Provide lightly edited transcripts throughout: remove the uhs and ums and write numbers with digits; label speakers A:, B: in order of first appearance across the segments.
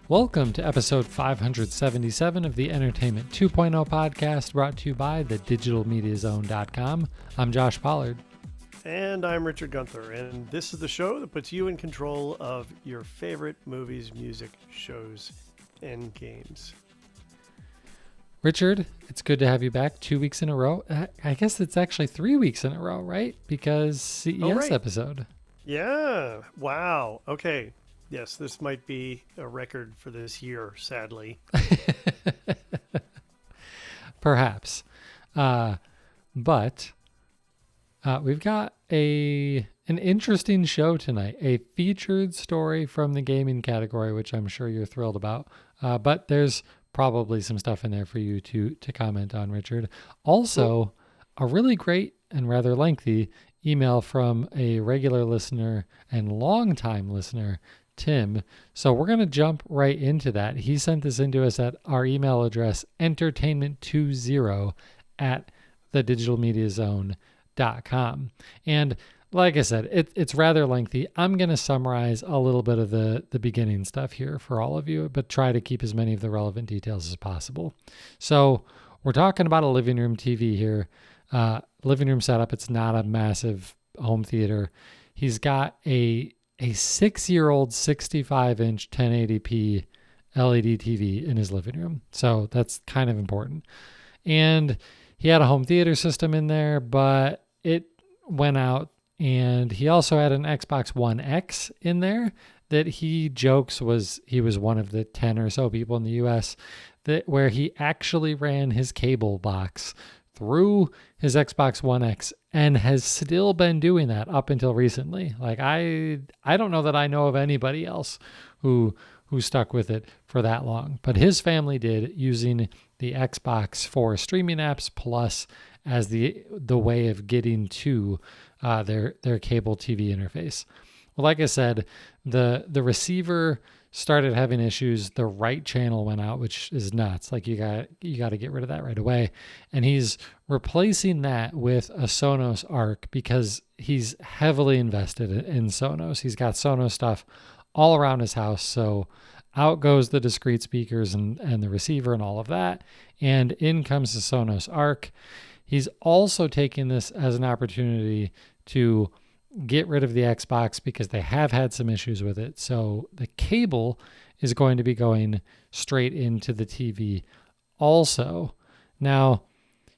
A: Welcome to episode 577 of the Entertainment 2.0 podcast, brought to you by thedigitalmediazone.com. I'm Josh Pollard.
B: And I'm Richard Gunther, and this is the show that puts you in control of your favorite movies, music, shows, and games.
A: Richard, it's good to have you back 2 weeks in a row. I guess it's actually 3 weeks in a row, right? Because CES episode.
B: Yeah. Wow. Okay. Yes, this might be a record for this year, sadly.
A: Perhaps. But we've got an interesting show tonight, a featured story from the gaming category, which I'm sure you're thrilled about. But there's probably some stuff in there for you to comment on, Richard. Also, a really great and rather lengthy email from a regular listener and longtime listener, Tim. So we're going to jump right into that. He sent this into us at our email address, entertainment20@thedigitalmediazone.com. And like I said, it's rather lengthy. I'm going to summarize a little bit of the beginning stuff here for all of you, but try to keep as many of the relevant details as possible. So we're talking about a living room TV here. Living room setup. It's not a massive home theater. He's got a 6-year-old 65-inch 1080p LED TV in his living room. So that's kind of important. And he had a home theater system in there, but it went out. And he also had an Xbox One X in there that he jokes he was one of the 10 or so people in the US where he actually ran his cable box through his Xbox One X and has still been doing that up until recently. Like I don't know that I know of anybody else who stuck with it for that long, but his family did, using the Xbox for streaming apps plus as the way of getting to their cable TV interface. Well, like I said, the receiver started having issues. The right channel went out, which is nuts. Like you got to get rid of that right away. And he's replacing that with a Sonos Arc because he's heavily invested in Sonos. He's got Sonos stuff all around his house. So out goes the discrete speakers and the receiver and all of that. And in comes the Sonos Arc. He's also taking this as an opportunity to get rid of the Xbox because they have had some issues with it. So the cable is going to be going straight into the TV also. Now,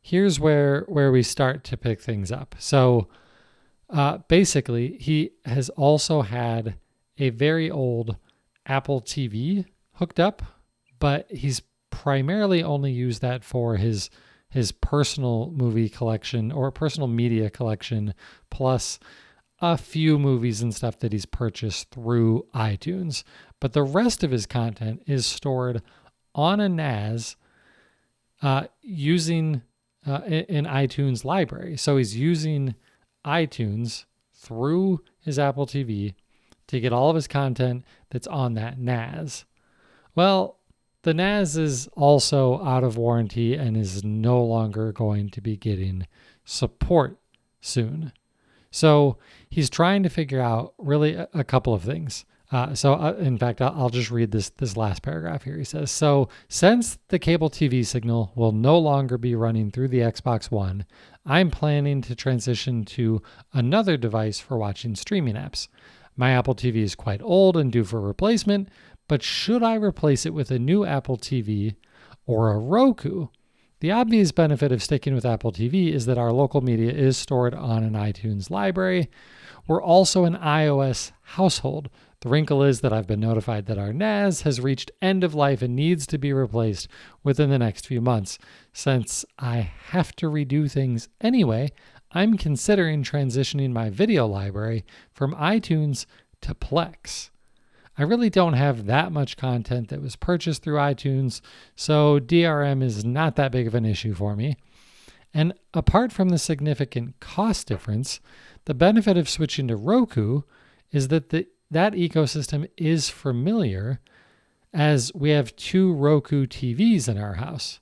A: here's where we start to pick things up. So basically, he has also had a very old Apple TV hooked up, but he's primarily only used that for his personal movie collection or personal media collection, plus a few movies and stuff that he's purchased through iTunes. But the rest of his content is stored on a NAS using an iTunes library. So he's using iTunes through his Apple TV to get all of his content that's on that NAS. Well, the NAS is also out of warranty and is no longer going to be getting support soon. So he's trying to figure out really a couple of things. In fact, I'll just read this last paragraph here. He says, so since the cable TV signal will no longer be running through the Xbox One, I'm planning to transition to another device for watching streaming apps. My Apple TV is quite old and due for replacement, but should I replace it with a new Apple TV or a Roku? The obvious benefit of sticking with Apple TV is that our local media is stored on an iTunes library. We're also an iOS household. The wrinkle is that I've been notified that our NAS has reached end of life and needs to be replaced within the next few months. Since I have to redo things anyway, I'm considering transitioning my video library from iTunes to Plex. I really don't have that much content that was purchased through iTunes, so DRM is not that big of an issue for me. And apart from the significant cost difference, the benefit of switching to Roku is that that ecosystem is familiar, as we have 2 Roku TVs in our house.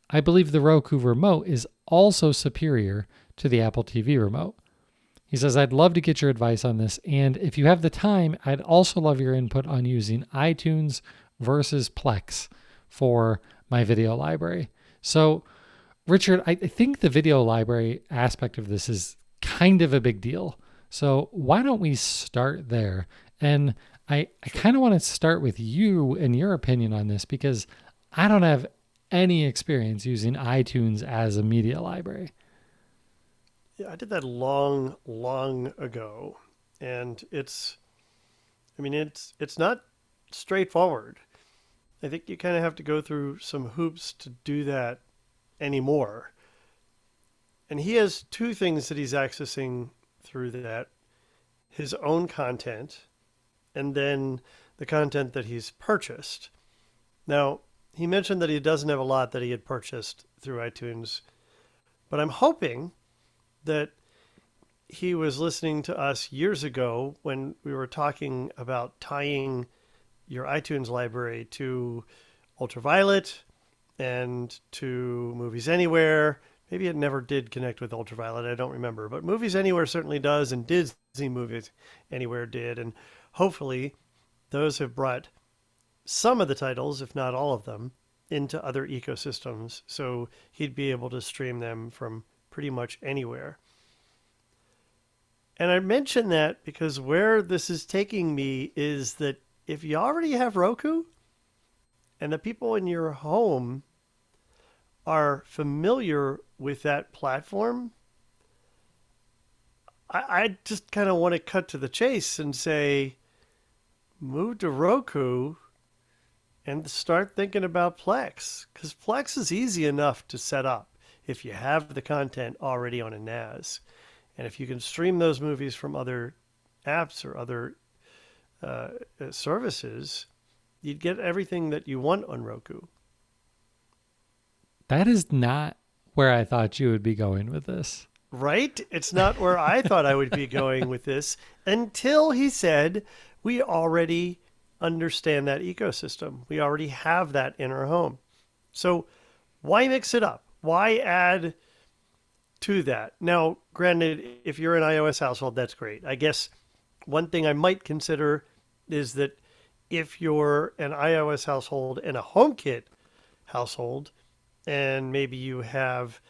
A: I believe the Roku remote is also superior to the Apple TV remote. He says, I'd love to get your advice on this, and if you have the time, I'd also love your input on using iTunes versus Plex for my video library. So, Richard, I think the video library aspect of this is kind of a big deal. So why don't we start there? And I kind of want to start with you and your opinion on this, because I don't have any experience using iTunes as a media library.
B: Yeah, I did that long, long ago, and it's not straightforward. I think you kind of have to go through some hoops to do that anymore. And he has two things that he's accessing through that: his own content, and then the content that he's purchased. Now, he mentioned that he doesn't have a lot that he had purchased through iTunes, but I'm hoping that he was listening to us years ago when we were talking about tying your iTunes library to Ultraviolet and to Movies Anywhere. Maybe it never did connect with Ultraviolet, I don't remember, but Movies Anywhere certainly does, and Disney Movies Anywhere did, and hopefully those have brought some of the titles, if not all of them, into other ecosystems, so he'd be able to stream them from pretty much anywhere. And I mention that because where this is taking me is that if you already have Roku and the people in your home are familiar with that platform, I just kind of want to cut to the chase and say, move to Roku and start thinking about Plex, because Plex is easy enough to set up if you have the content already on a NAS. And if you can stream those movies from other apps or other services, you'd get everything that you want on Roku.
A: That is not where I thought you would be going with this.
B: Right? It's not where I thought I would be going with this until he said we already understand that ecosystem. We already have that in our home. So why mix it up? Why add to that? Now, granted, if you're an iOS household, that's great. I guess one thing I might consider is that if you're an iOS household and a HomeKit household, and maybe you have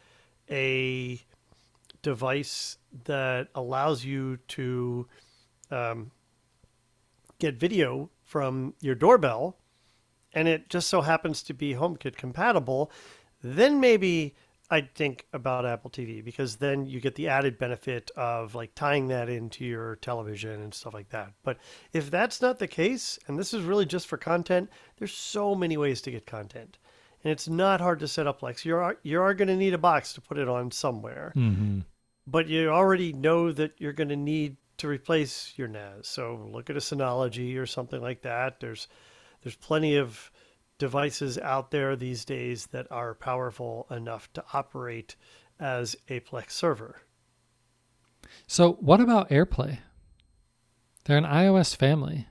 B: a device that allows you to get video from your doorbell, and it just so happens to be HomeKit compatible, then maybe I'd think about Apple TV, because then you get the added benefit of like tying that into your television and stuff like that. But if that's not the case, and this is really just for content, there's so many ways to get content. And it's not hard to set up Plex. You are going to need a box to put it on somewhere.
A: Mm-hmm.
B: But you already know that you're going to need to replace your NAS. So look at a Synology or something like that. There's plenty of devices out there these days that are powerful enough to operate as a Plex server.
A: So what about AirPlay? They're an iOS family.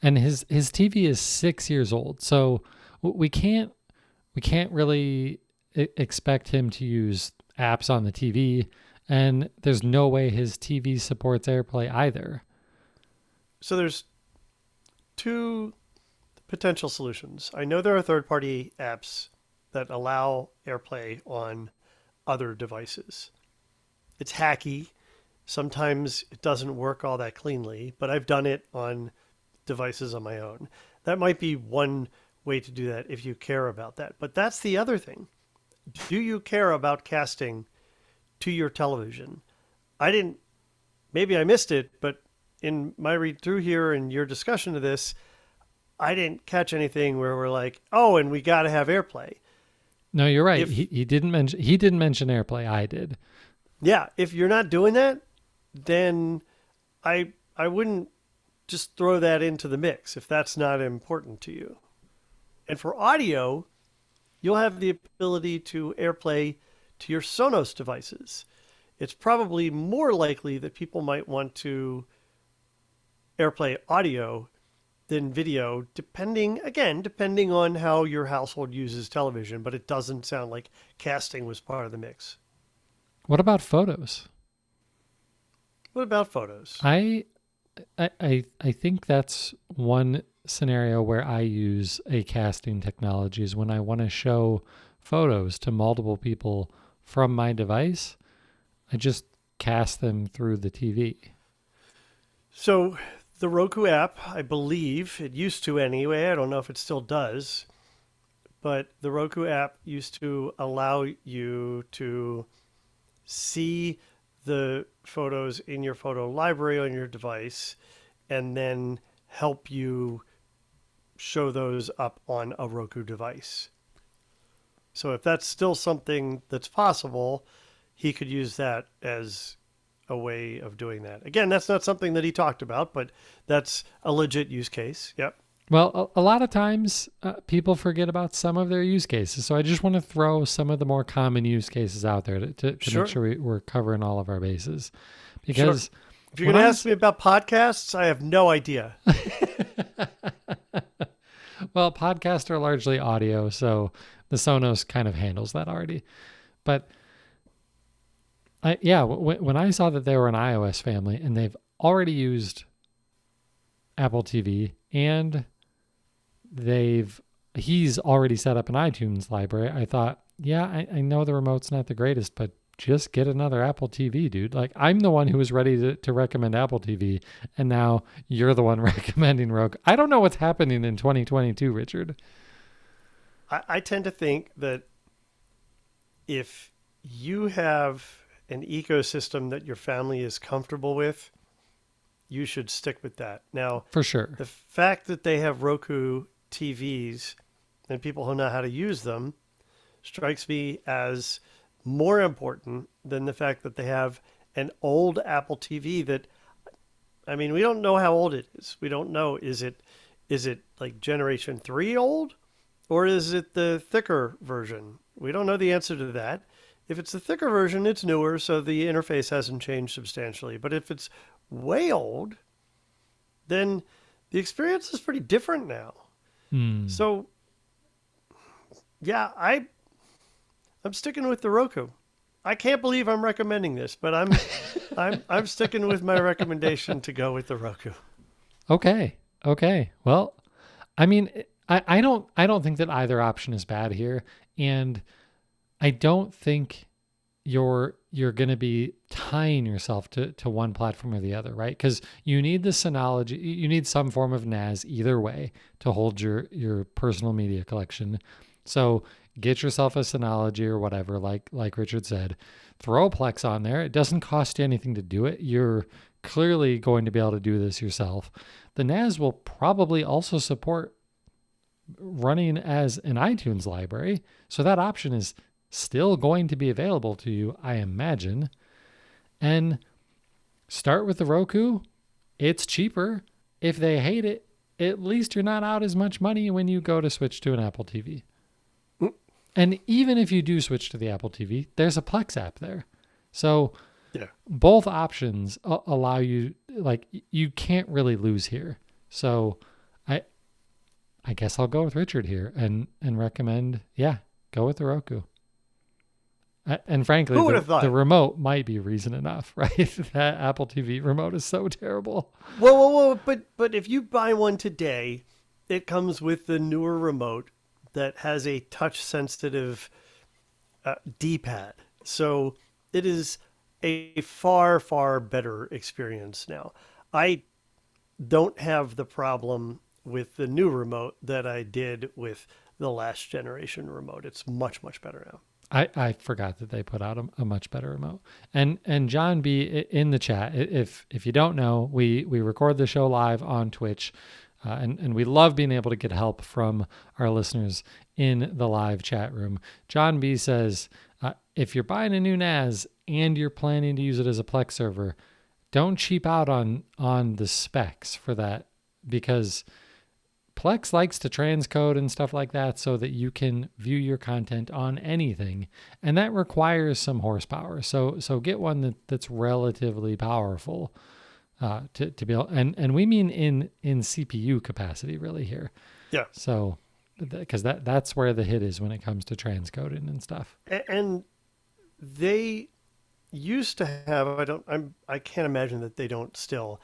A: And his TV is 6 years old. So we can't really expect him to use apps on the TV, and there's no way his TV supports AirPlay either.
B: So there's two potential solutions. I know there are third-party apps that allow AirPlay on other devices. It's hacky. Sometimes it doesn't work all that cleanly, but I've done it on devices on my own. That might be one way to do that if you care about that. But that's the other thing. Do you care about casting to your television? Maybe I missed it, but in my read through here and your discussion of this, I didn't catch anything where we're like, oh, and we got to have AirPlay.
A: No, you're right. He didn't mention AirPlay. I did.
B: Yeah. If you're not doing that, then I wouldn't just throw that into the mix if that's not important to you. And for audio, you'll have the ability to AirPlay to your Sonos devices. It's probably more likely that people might want to AirPlay audio than video, depending on how your household uses television, but it doesn't sound like casting was part of the mix.
A: What about photos?
B: What about photos?
A: I think that's one scenario where I use a casting technology is when I want to show photos to multiple people from my device. I just cast them through the TV.
B: So the Roku app, I believe, it used to anyway, I don't know if it still does, but the Roku app used to allow you to see the photos in your photo library on your device and then help you show those up on a Roku device. So if that's still something that's possible, he could use that as a way of doing that. Again, that's not something that he talked about, but that's a legit use case. Yep.
A: Well, a lot of times people forget about some of their use cases. So I just want to throw some of the more common use cases out there to
B: Sure.
A: make sure we're covering all of our bases. Because
B: Sure. If you're going to ask me about podcasts, I have no idea.
A: Well, podcasts are largely audio, so the Sonos kind of handles that already. But when I saw that they were an iOS family and they've already used Apple TV and he's already set up an iTunes library, I thought, I know the remote's not the greatest, but just get another Apple TV, dude. Like, I'm the one who was ready to recommend Apple TV, and now you're the one recommending Roku. I don't know what's happening in 2022, Richard.
B: I tend to think that if you have an ecosystem that your family is comfortable with, you should stick with that. Now,
A: For sure.
B: the fact that they have Roku TVs and people who know how to use them strikes me as more important than the fact that they have an old Apple TV that, I mean, we don't know how old it is. We don't know, is it like generation 3 old, or is it the thicker version? We don't know the answer to that. If it's the thicker version, it's newer, so the interface hasn't changed substantially. But if it's way old, then the experience is pretty different now. So, yeah, I'm sticking with the Roku. I can't believe I'm recommending this, but I'm sticking with my recommendation to go with the Roku.
A: Okay. Well, I mean, I don't think that either option is bad here, and I don't think you're going to be tying yourself to one platform or the other, right? Because you need the Synology, you need some form of NAS either way to hold your personal media collection. So get yourself a Synology or whatever, like Richard said. Throw a Plex on there. It doesn't cost you anything to do it. You're clearly going to be able to do this yourself. The NAS will probably also support running as an iTunes library. So that option is still going to be available to you, I imagine. And start with the Roku. It's cheaper. If they hate it, at least you're not out as much money when you go to switch to an Apple TV. And even if you do switch to the Apple TV, there's a Plex app there. So both options allow you, like, you can't really lose here. So I guess I'll go with Richard here and recommend, go with the Roku. And frankly, the remote might be reason enough, right? That Apple TV remote is so terrible.
B: Whoa. But if you buy one today, it comes with the newer remote that has a touch-sensitive D-pad. So it is a far, far better experience now. I don't have the problem with the new remote that I did with the last generation remote. It's much, much better now.
A: I forgot that they put out a much better remote. And John B in the chat, if you don't know, we record the show live on Twitch, and we love being able to get help from our listeners in the live chat room. John B says, if you're buying a new NAS and you're planning to use it as a Plex server, don't cheap out on the specs for that, because Plex likes to transcode and stuff like that so that you can view your content on anything, and that requires some horsepower. So get one that's relatively powerful to be able, and we mean in CPU capacity really here. Yeah. So because that's where the hit is when it comes to transcoding and stuff.
B: And they used to have, I can't imagine that they don't still.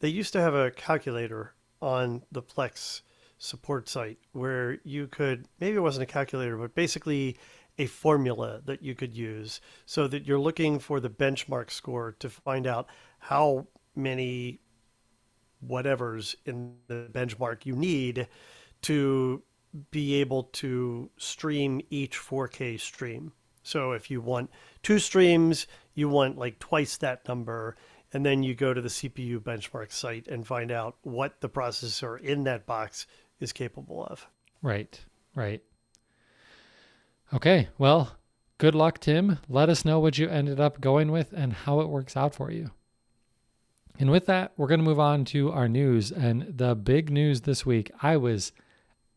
B: They used to have a calculator on the Plex support site where you could, maybe it wasn't a calculator, but basically a formula that you could use so that you're looking for the benchmark score to find out how many whatevers in the benchmark you need to be able to stream each 4K stream. So if you want 2 streams, you want like twice that number. And then you go to the CPU benchmark site and find out what the processor in that box is capable of.
A: Right, right. Okay, well, good luck, Tim. Let us know what you ended up going with and how it works out for you. And with that, we're going to move on to our news. And the big news this week, I was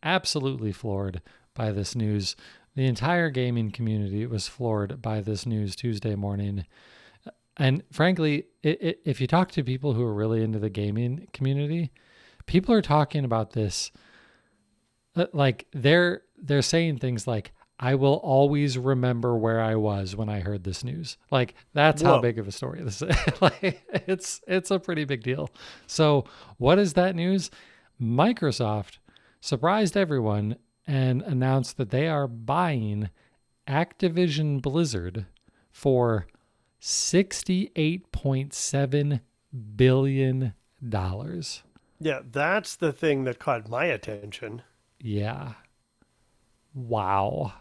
A: absolutely floored by this news. The entire gaming community was floored by this news Tuesday morning. And frankly, if you talk to people who are really into the gaming community, people are talking about this like they're saying things like, I will always remember where I was when I heard this news. Like, that's how big of a story this is. Like, it's a pretty big deal. So what is that news? Microsoft surprised everyone and announced that they are buying Activision Blizzard for $68.7 billion.
B: Yeah, that's the thing that caught my attention.
A: Yeah. Wow.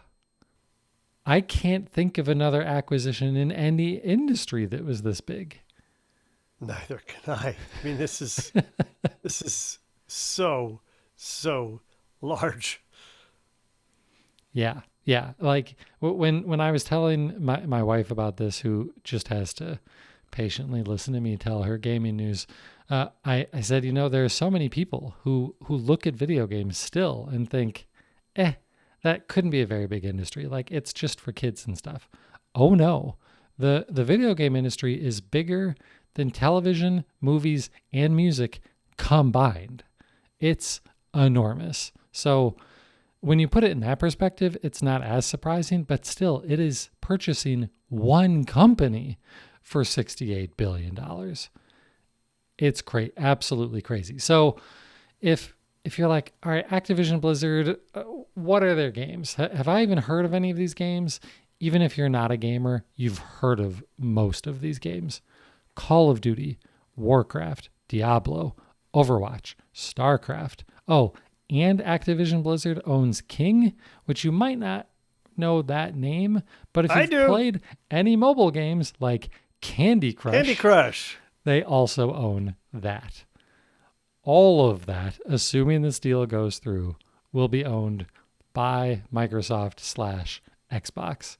A: I can't think of another acquisition in any industry that was this big.
B: Neither can I. I mean, this is so large.
A: Yeah. Yeah. Like when I was telling my wife about this, who just has to patiently listen to me tell her gaming news, I said, there are so many people who look at video games still and think, that couldn't be a very big industry. Like, it's just for kids and stuff. Oh no. The video game industry is bigger than television, movies, and music combined. It's enormous. So when you put it in that perspective, it's not as surprising, but still, it is purchasing one company for $68 billion. It's absolutely crazy. So if you're like, all right, Activision Blizzard, what are their games? Have I even heard of any of these games? Even if you're not a gamer, you've heard of most of these games. Call of Duty, Warcraft, Diablo, Overwatch, StarCraft. Oh, and Activision Blizzard owns King, which you might not know that name, but if you've played any mobile games like Candy Crush, they also own that. All of that, assuming this deal goes through, will be owned by Microsoft/Xbox.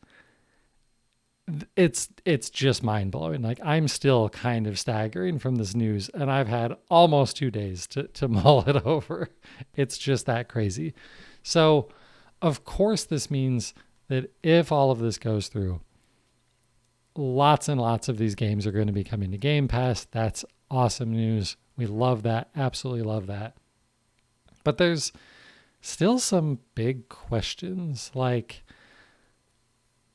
A: It's just mind-blowing. Like, I'm still kind of staggering from this news, and I've had almost 2 days to mull it over. It's just that crazy. So, of course, this means that if all of this goes through, lots and lots of these games are going to be coming to Game Pass. That's awesome news. We love that. Absolutely love that. But there's still some big questions, like,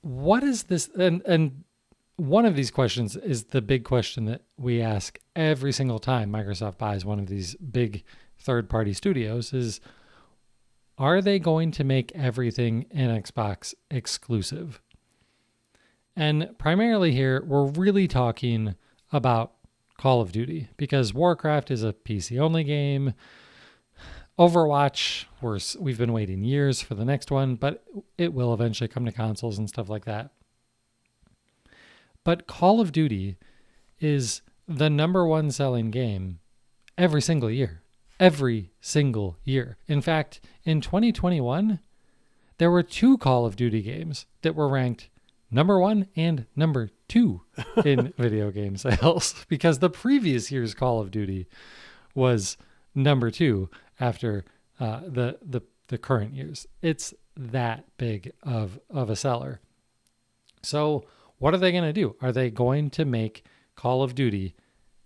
A: what is this? And one of these questions is the big question that we ask every single time Microsoft buys one of these big third-party studios is, are they going to make everything in Xbox exclusive? And primarily here, we're really talking about Call of Duty, because Warcraft is a PC-only game. Overwatch, we've been waiting years for the next one, but it will eventually come to consoles and stuff like that. But Call of Duty is the number one selling game every single year. Every single year. In fact, in 2021, there were 2 Call of Duty games that were ranked number 1 and number 2 in video game sales, because the previous year's Call of Duty was number 2 after the current year's. It's that big of a seller. So what are they going to do? Are they going to make Call of Duty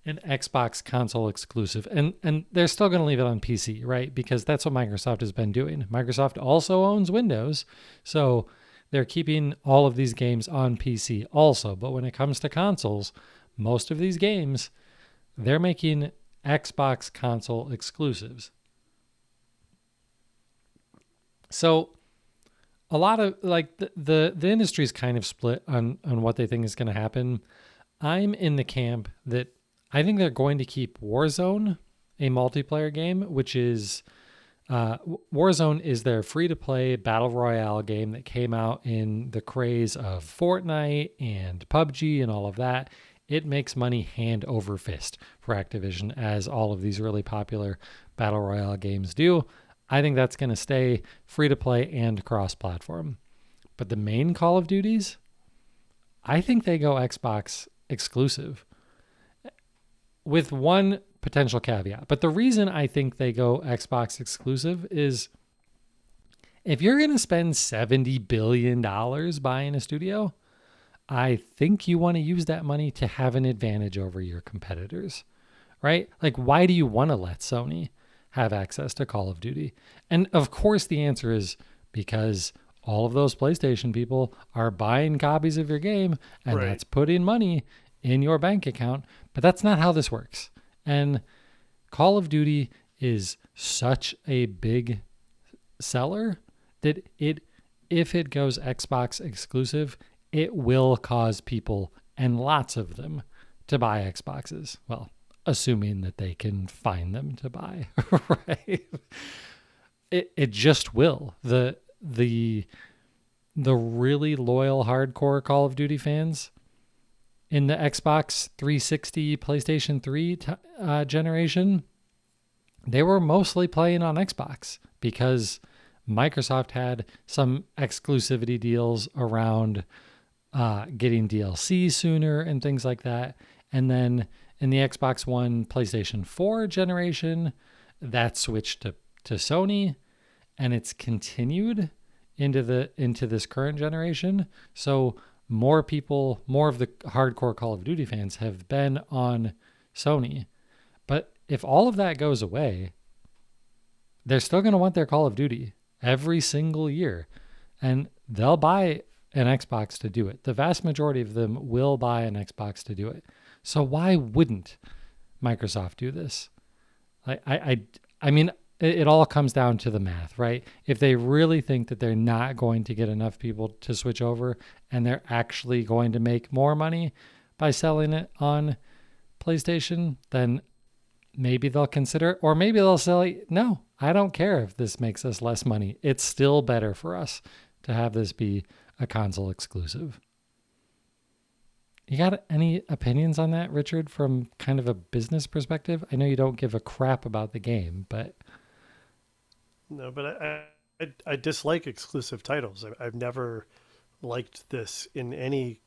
A: an Xbox console exclusive? And they're still going to leave it on PC, right? Because that's what Microsoft has been doing. Microsoft also owns Windows, so they're keeping all of these games on PC also. But when it comes to consoles, most of these games, they're making Xbox console exclusives. So a lot of like the industry is kind of split on what they think is going to happen. I'm in the camp that I think they're going to keep Warzone a multiplayer game, which is Warzone is their free-to-play battle royale game that came out in the craze of Fortnite and PUBG and all of that. It makes money hand over fist for Activision, as all of these really popular battle royale games do. I think that's going to stay free-to-play and cross-platform. But the main Call of Duties, I think they go Xbox exclusive, with one potential caveat. But the reason I think they go Xbox exclusive is if you're going to spend $70 billion buying a studio, I think you want to use that money to have an advantage over your competitors, right? Like, why do you want to let Sony have access to Call of Duty? And of course, the answer is because all of those PlayStation people are buying copies of your game, and
B: Right.
A: that's putting money in your bank account. But that's not how this works. And Call of Duty is such a big seller that if it goes Xbox exclusive, it will cause people, and lots of them, to buy Xboxes. Well, assuming that they can find them to buy, right? It just will. The really loyal hardcore Call of Duty fans in the Xbox 360, PlayStation 3 generation, they were mostly playing on Xbox because Microsoft had some exclusivity deals around getting DLC sooner and things like that. And then in the Xbox One, PlayStation 4 generation, that switched to Sony, and it's continued into this current generation. So more of the hardcore Call of Duty fans have been on Sony. But if all of that goes away, they're still going to want their Call of Duty every single year, and they'll buy an Xbox to do it. The vast majority of them will buy an Xbox to do it. So why wouldn't Microsoft do this? I mean, it all comes down to the math, right? If they really think that they're not going to get enough people to switch over and they're actually going to make more money by selling it on PlayStation, then maybe they'll consider it, or maybe they'll say, no, I don't care if this makes us less money. It's still better for us to have this be a console exclusive. You got any opinions on that, Richard, from kind of a business perspective? I know you don't give a crap about the game, but...
B: No, but I dislike exclusive titles. I've never liked this in any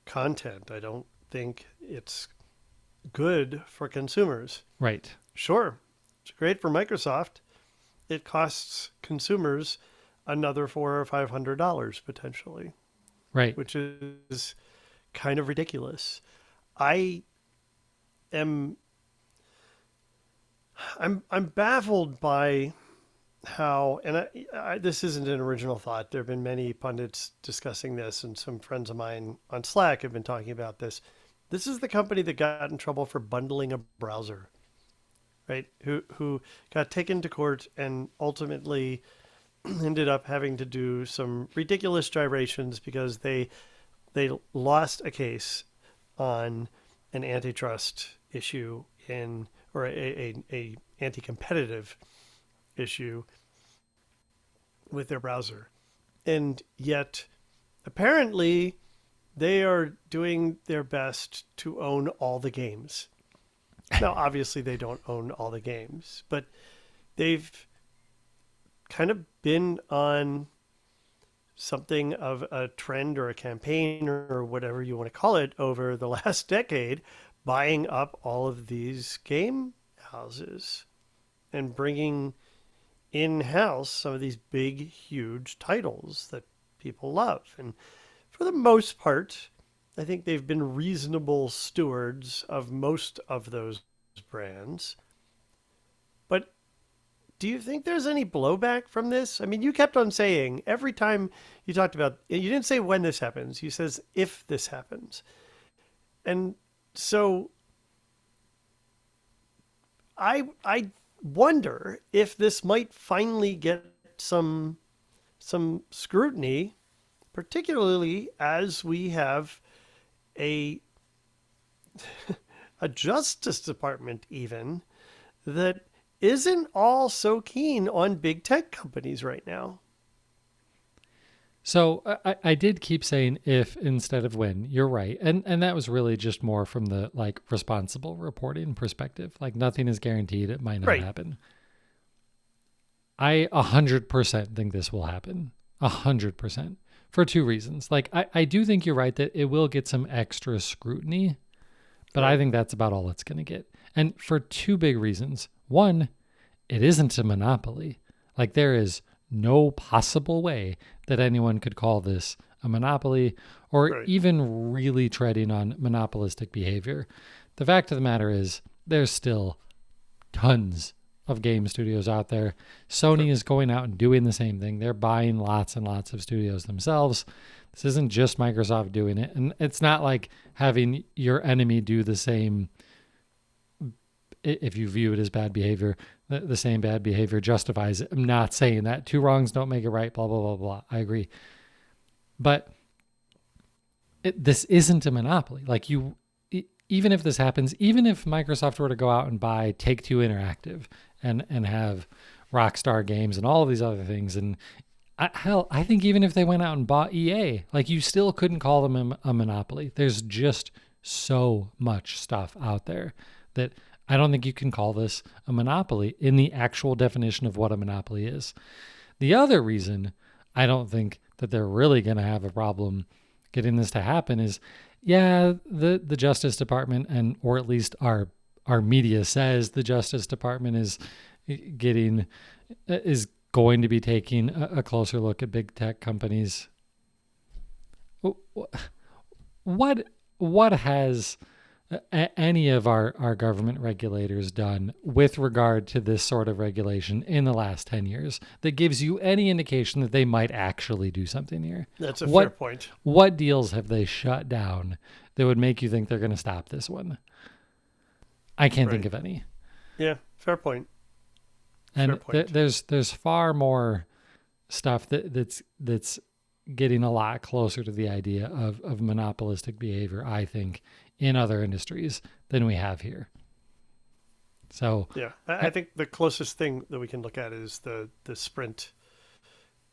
B: content. I don't think it's good for consumers.
A: Right.
B: Sure, it's great for Microsoft. It costs consumers another $400 or $500 potentially,
A: Right.
B: which is kind of ridiculous. I'm baffled by how, and this isn't an original thought. There have been many pundits discussing this, and some friends of mine on Slack have been talking about this. This is the company that got in trouble for bundling a browser, right? Who got taken to court and ultimately ended up having to do some ridiculous gyrations because they lost a case on an antitrust issue or a anti-competitive issue with their browser. And yet apparently they are doing their best to own all the games. Now, obviously they don't own all the games, but they've kind of been on something of a trend or a campaign or whatever you want to call it over the last decade, buying up all of these game houses and bringing in-house some of these big, huge titles that people love. And for the most part, I think they've been reasonable stewards of most of those brands. But do you think there's any blowback from this? I mean, you kept on saying every time you talked about, you didn't say when this happens. You says if this happens. And so I wonder if this might finally get some scrutiny, particularly as we have a a Justice Department even that isn't all so keen on big tech companies right now.
A: So I did keep saying if instead of when. You're right. And that was really just more from the like responsible reporting perspective. Like nothing is guaranteed. It might not
B: Right.
A: happen. I 100% think this will happen. 100%. For two reasons. Like I do think you're right that it will get some extra scrutiny, but I
B: Right.
A: think that's about all it's going to get. And for two big reasons. One, it isn't a monopoly. Like there is no possible way that anyone could call this a monopoly or
B: Right.
A: even really treading on monopolistic behavior. The fact of the matter is there's still tons of game studios out there. Sony is going out and doing the same thing. They're buying lots and lots of studios themselves. This isn't just Microsoft doing it. And it's not like having your enemy do the same, if you view it as bad behavior, the same bad behavior justifies it. I'm not saying that. Two wrongs don't make it right, blah, blah, blah, blah. I agree. But this isn't a monopoly. Like even if this happens, even if Microsoft were to go out and buy Take-Two Interactive and have Rockstar Games and all of these other things, and I think even if they went out and bought EA, like you still couldn't call them a monopoly. There's just so much stuff out there that I don't think you can call this a monopoly in the actual definition of what a monopoly is. The other reason I don't think that they're really going to have a problem getting this to happen is, yeah, the Justice Department and or at least our media says the Justice Department is going to be taking a closer look at big tech companies. What has any of our government regulators done with regard to this sort of regulation in the last 10 years that gives you any indication that they might actually do something here?
B: That's a fair point.
A: What deals have they shut down that would make you think they're going to stop this one? I can't think of any.
B: Yeah, fair point.
A: And there's far more stuff that's getting a lot closer to the idea of monopolistic behavior, I think, in other industries than we have here. So
B: yeah, I think the closest thing that we can look at is the Sprint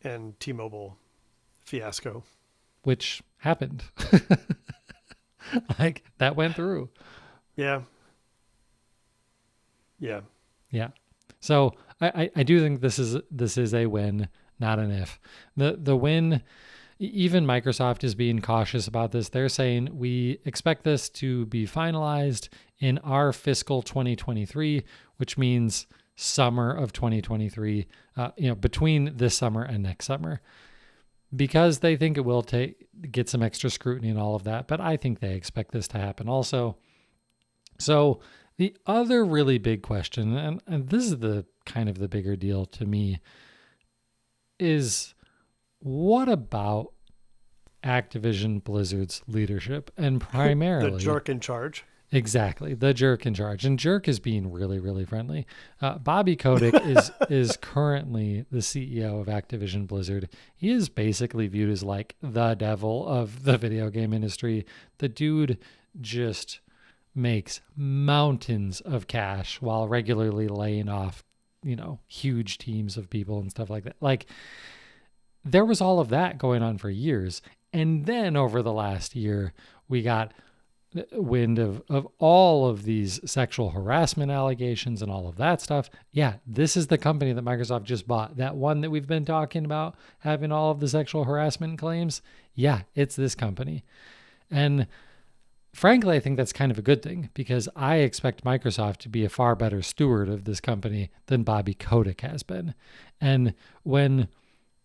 B: and T-Mobile fiasco,
A: which happened. Like that went through.
B: Yeah.
A: So I do think this is a win, not an if. The win. Even Microsoft is being cautious about this. They're saying we expect this to be finalized in our fiscal 2023, which means summer of 2023, between this summer and next summer, because they think it will get some extra scrutiny and all of that. But I think they expect this to happen also. So the other really big question, and this is the kind of the bigger deal to me, is what about Activision Blizzard's leadership and primarily
B: the jerk in charge?
A: Exactly, the jerk in charge. And jerk is being really, really friendly. Bobby Kotick is currently the CEO of Activision Blizzard. He is basically viewed as like the devil of the video game industry. The dude just makes mountains of cash while regularly laying off, huge teams of people and stuff like that. Like, there was all of that going on for years. And then over the last year, we got wind of all of these sexual harassment allegations and all of that stuff. Yeah, this is the company that Microsoft just bought. That one that we've been talking about having all of the sexual harassment claims. Yeah, it's this company. And frankly, I think that's kind of a good thing because I expect Microsoft to be a far better steward of this company than Bobby Kotick has been. And when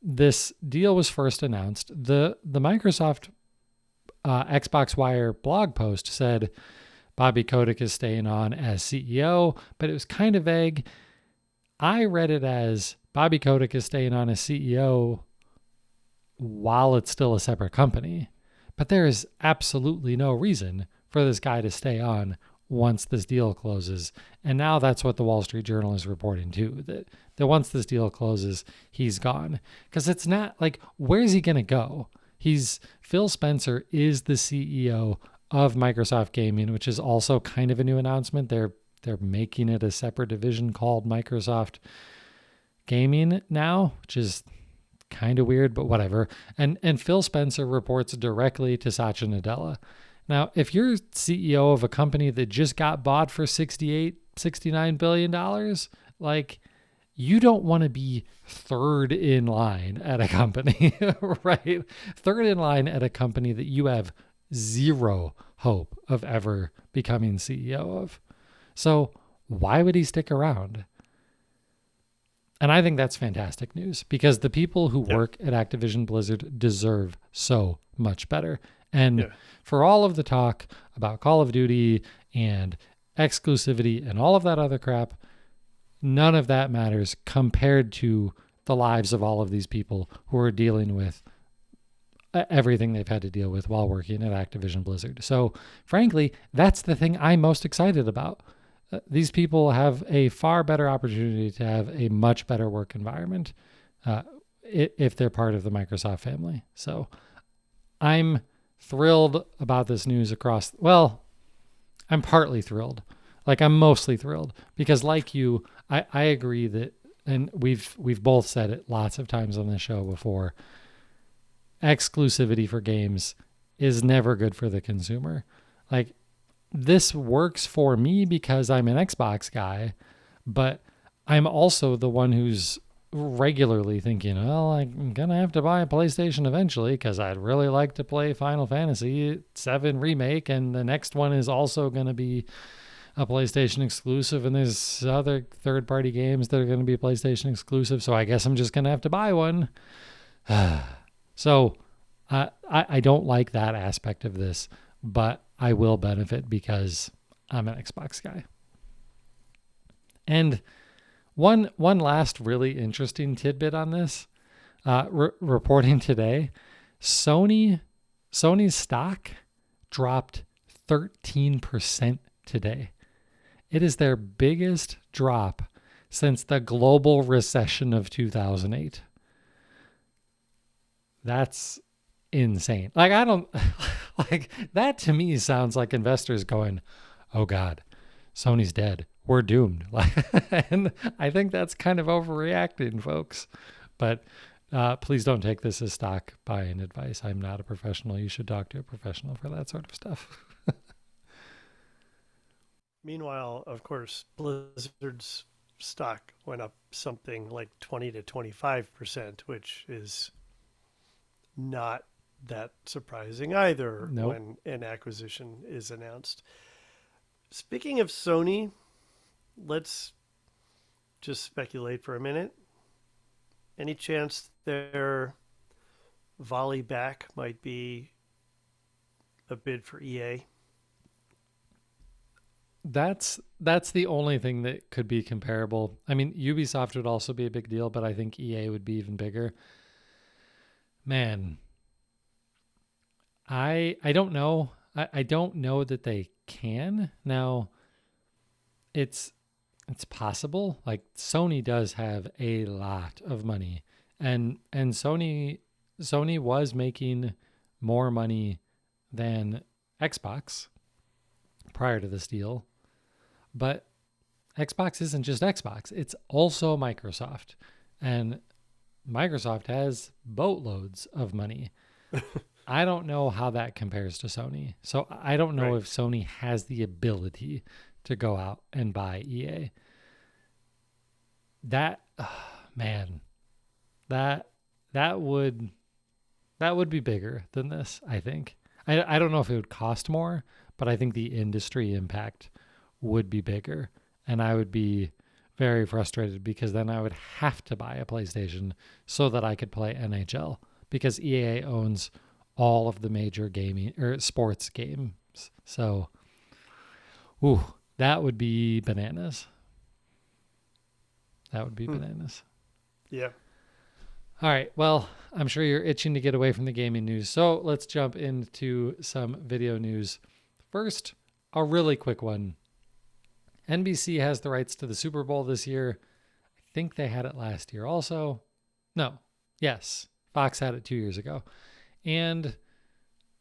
A: this deal was first announced, the Microsoft Xbox Wire blog post said Bobby Kotick is staying on as CEO, but it was kind of vague. I read it as Bobby Kotick is staying on as CEO while it's still a separate company. But there is absolutely no reason for this guy to stay on once this deal closes. And now that's what the Wall Street Journal is reporting too, that once this deal closes, he's gone. Because it's not like, where's he going to go? Phil Spencer is the CEO of Microsoft Gaming, which is also kind of a new announcement. They're making it a separate division called Microsoft Gaming now, which is kind of weird, but whatever. And Phil Spencer reports directly to Satya Nadella. Now, if you're CEO of a company that just got bought for $69 billion, like, you don't want to be third in line at a company, right? Third in line at a company that you have zero hope of ever becoming CEO of. So why would he stick around? And I think that's fantastic news, because the people who work at Activision Blizzard deserve so much better. And for all of the talk about Call of Duty and exclusivity and all of that other crap, none of that matters compared to the lives of all of these people who are dealing with everything they've had to deal with while working at Activision Blizzard. So frankly, that's the thing I'm most excited about. These people have a far better opportunity to have a much better work environment if they're part of the Microsoft family. So I'm thrilled about this news I'm partly thrilled. Like, I'm mostly thrilled because, like you, I agree that, and we've both said it lots of times on this show before, exclusivity for games is never good for the consumer. Like, this works for me because I'm an Xbox guy, but I'm also the one who's regularly thinking, well, I'm going to have to buy a PlayStation eventually because I'd really like to play Final Fantasy VII Remake, and the next one is also going to be a PlayStation exclusive, and there's other third-party games that are going to be PlayStation exclusive, so I guess I'm just going to have to buy one. So I don't like that aspect of this, but I will benefit because I'm an Xbox guy. And one last really interesting tidbit on this, reporting today, Sony's stock dropped 13% today. It is their biggest drop since the global recession of 2008. That's insane. Like, I don't like that. To me sounds like investors going, oh God, Sony's dead. We're doomed. And I think that's kind of overreacting, folks. But please don't take this as stock buying advice. I'm not a professional. You should talk to a professional for that sort of stuff.
B: Meanwhile, of course, Blizzard's stock went up something like 20 to 25%, which is not that surprising either when an acquisition is announced. Speaking of Sony, let's just speculate for a minute. Any chance their volley back might be a bid for EA?
A: That's the only thing that could be comparable. I mean, Ubisoft would also be a big deal, but I think EA would be even bigger. Man, I don't know. I don't know that they can. Now, it's possible. Like, Sony does have a lot of money, and Sony was making more money than Xbox prior to this deal. But Xbox isn't just Xbox. It's also Microsoft. And Microsoft has boatloads of money. I don't know how that compares to Sony. So I don't know if Sony has the ability to go out and buy EA. That would be bigger than this, I think. I don't know if it would cost more, but I think the industry impact would be bigger. And I would be very frustrated because then I would have to buy a PlayStation so that I could play NHL, because EA owns all of the major gaming or sports games. So, that would be bananas. That would be bananas.
B: Yeah.
A: All right. Well, I'm sure you're itching to get away from the gaming news. So let's jump into some video news. First, a really quick one NBC has the rights to the Super Bowl this year. I think they had it last year also. No. Yes. Fox had it 2 years ago. And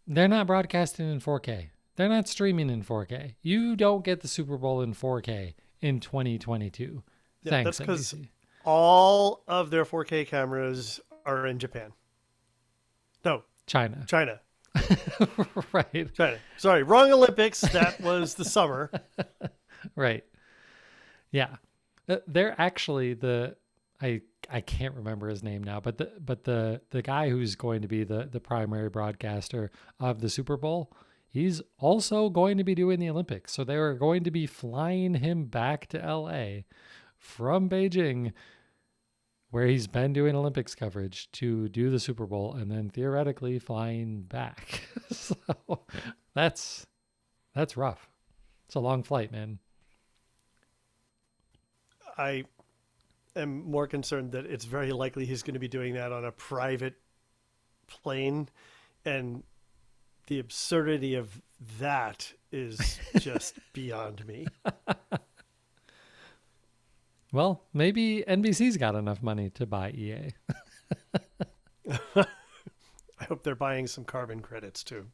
A: they're not broadcasting in 4K. They're not streaming in 4K. You don't get the Super Bowl in 4K in 2022.
B: Yeah,
A: Thanks,
B: that's because
A: NBC.
B: all of their 4K cameras are in Japan. No,
A: China.
B: China.
A: Right.
B: China. Sorry, wrong Olympics. That was the summer.
A: Right. Yeah. They're actually I can't remember his name now, but the guy who's going to be the primary broadcaster of the Super Bowl, he's also going to be doing the Olympics. So they are going to be flying him back to LA from Beijing, where he's been doing Olympics coverage, to do the Super Bowl, and then theoretically flying back. So that's rough. It's a long flight, man.
B: I am more concerned that it's very likely he's going to be doing that on a private plane, and the absurdity of that is just beyond me.
A: Well, maybe NBC's got enough money to buy EA.
B: I hope they're buying some carbon credits too.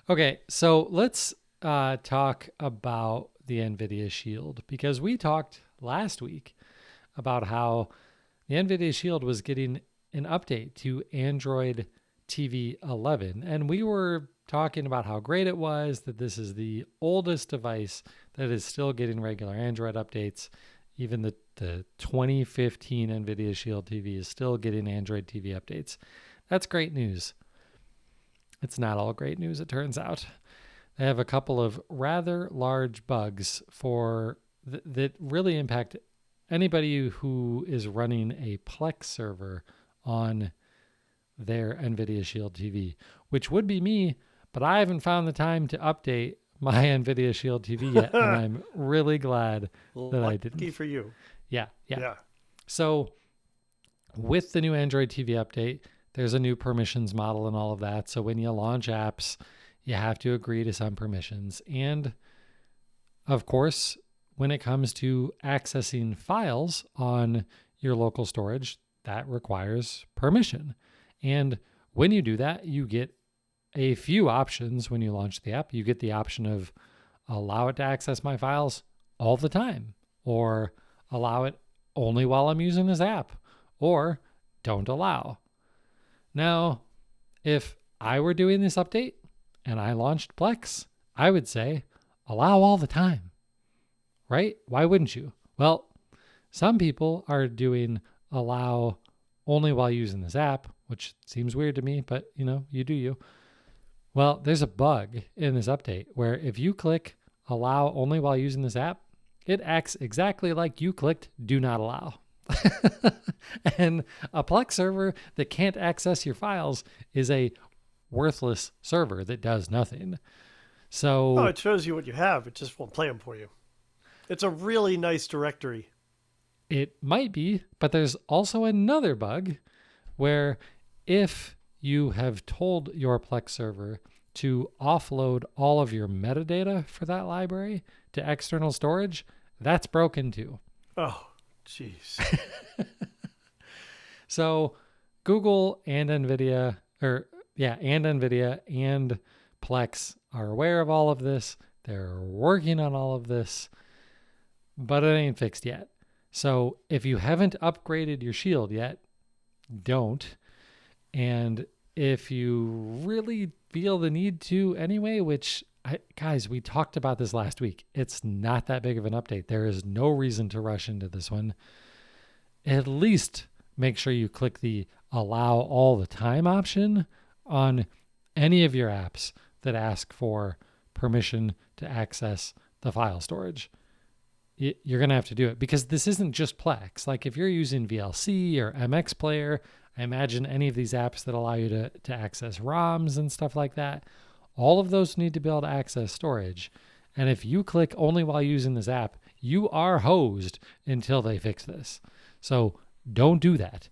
A: Okay, so let's talk about the NVIDIA Shield, because we talked last week about how the NVIDIA Shield was getting an update to Android TV 11, and we were talking about how great it was, that this is the oldest device that is still getting regular Android updates. Even the 2015 NVIDIA Shield TV is still getting Android TV updates. That's great news. It's not all great news, it turns out. They have a couple of rather large bugs that really impact anybody who is running a Plex server on their NVIDIA Shield TV, which would be me, but I haven't found the time to update my NVIDIA Shield TV yet, and I'm really glad that I didn't.
B: Lucky for you.
A: Yeah. So with the new Android TV update, there's a new permissions model and all of that. So when you launch apps, you have to agree to some permissions. And of course, when it comes to accessing files on your local storage, that requires permission. And when you do that, you get a few options when you launch the app. You get the option of allow it to access my files all the time, or allow it only while I'm using this app, or don't allow. Now, if I were doing this update and I launched Plex, I would say allow all the time, right? Why wouldn't you? Well, some people are doing allow only while using this app, which seems weird to me, but you do you. Well, there's a bug in this update where if you click allow only while using this app, it acts exactly like you clicked do not allow. And a Plex server that can't access your files is a worthless server that does nothing. So
B: it shows you what you have. It just won't play them for you. It's a really nice directory.
A: It might be, but there's also another bug where if you have told your Plex server to offload all of your metadata for that library to external storage, that's broken too.
B: Oh, jeez.
A: So Google and NVIDIA and Plex are aware of all of this. They're working on all of this, but it ain't fixed yet. So if you haven't upgraded your Shield yet, don't. And if you really feel the need to anyway, which guys, we talked about this last week. It's not that big of an update. There is no reason to rush into this one. At least make sure you click the allow all the time option on any of your apps that ask for permission to access the file storage. You're going to have to do it because this isn't just Plex. Like if you're using VLC or MX Player, I imagine any of these apps that allow you to access ROMs and stuff like that, all of those need to be able to access storage. And if you click only while using this app, you are hosed until they fix this. So don't do that.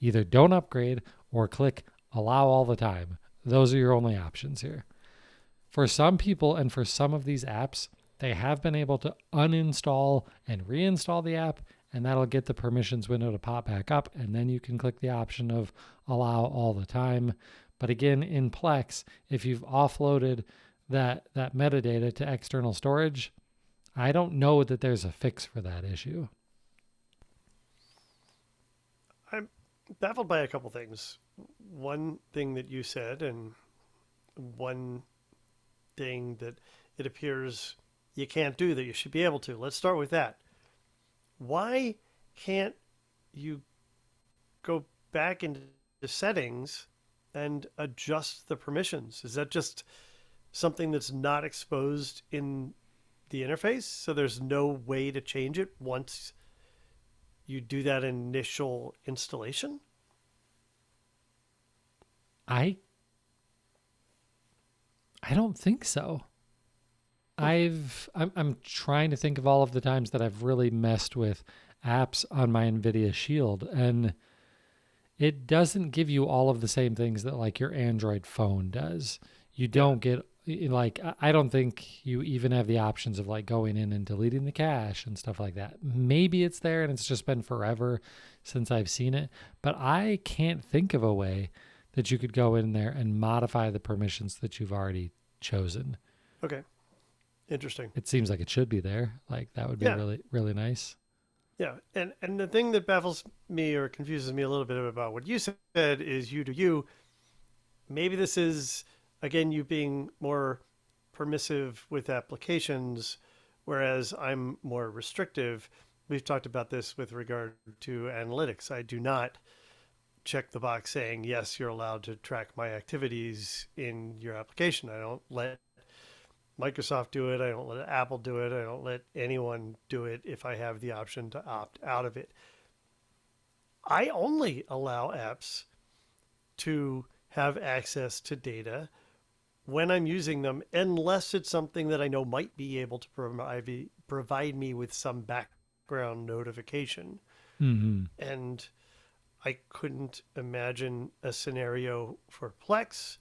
A: Either don't upgrade or click allow all the time. Those are your only options here. For some people and for some of these apps, they have been able to uninstall and reinstall the app, and that'll get the permissions window to pop back up, and then you can click the option of allow all the time. But again, in Plex, if you've offloaded that metadata to external storage, I don't know that there's a fix for that issue.
B: I'm baffled by a couple things. One thing that you said, and one thing that it appears you can't do that you should be able to. Let's start with that. Why can't you go back into the settings and adjust the permissions? Is that just something that's not exposed in the interface? So there's no way to change it once you do that initial installation?
A: I don't think so. I'm trying to think of all of the times that I've really messed with apps on my NVIDIA Shield, and it doesn't give you all of the same things that like your Android phone does. You don't get like, I don't think you even have the options of like going in and deleting the cache and stuff like that. Maybe it's there and it's just been forever since I've seen it, but I can't think of a way that you could go in there and modify the permissions that you've already chosen.
B: Okay. Interesting.
A: It seems like it should be there. Like that would be really, really nice.
B: Yeah. And the thing that baffles me or confuses me a little bit about what you said is you do you. Maybe this is, again, you being more permissive with applications, whereas I'm more restrictive. We've talked about this with regard to analytics. I do not check the box saying, yes, you're allowed to track my activities in your application. I don't let Microsoft do it. I don't let Apple do it. I don't let anyone do it if I have the option to opt out of it. I only allow apps to have access to data when I'm using them, unless it's something that I know might be able to provide me with some background notification.
A: Mm-hmm.
B: And I couldn't imagine a scenario for Plex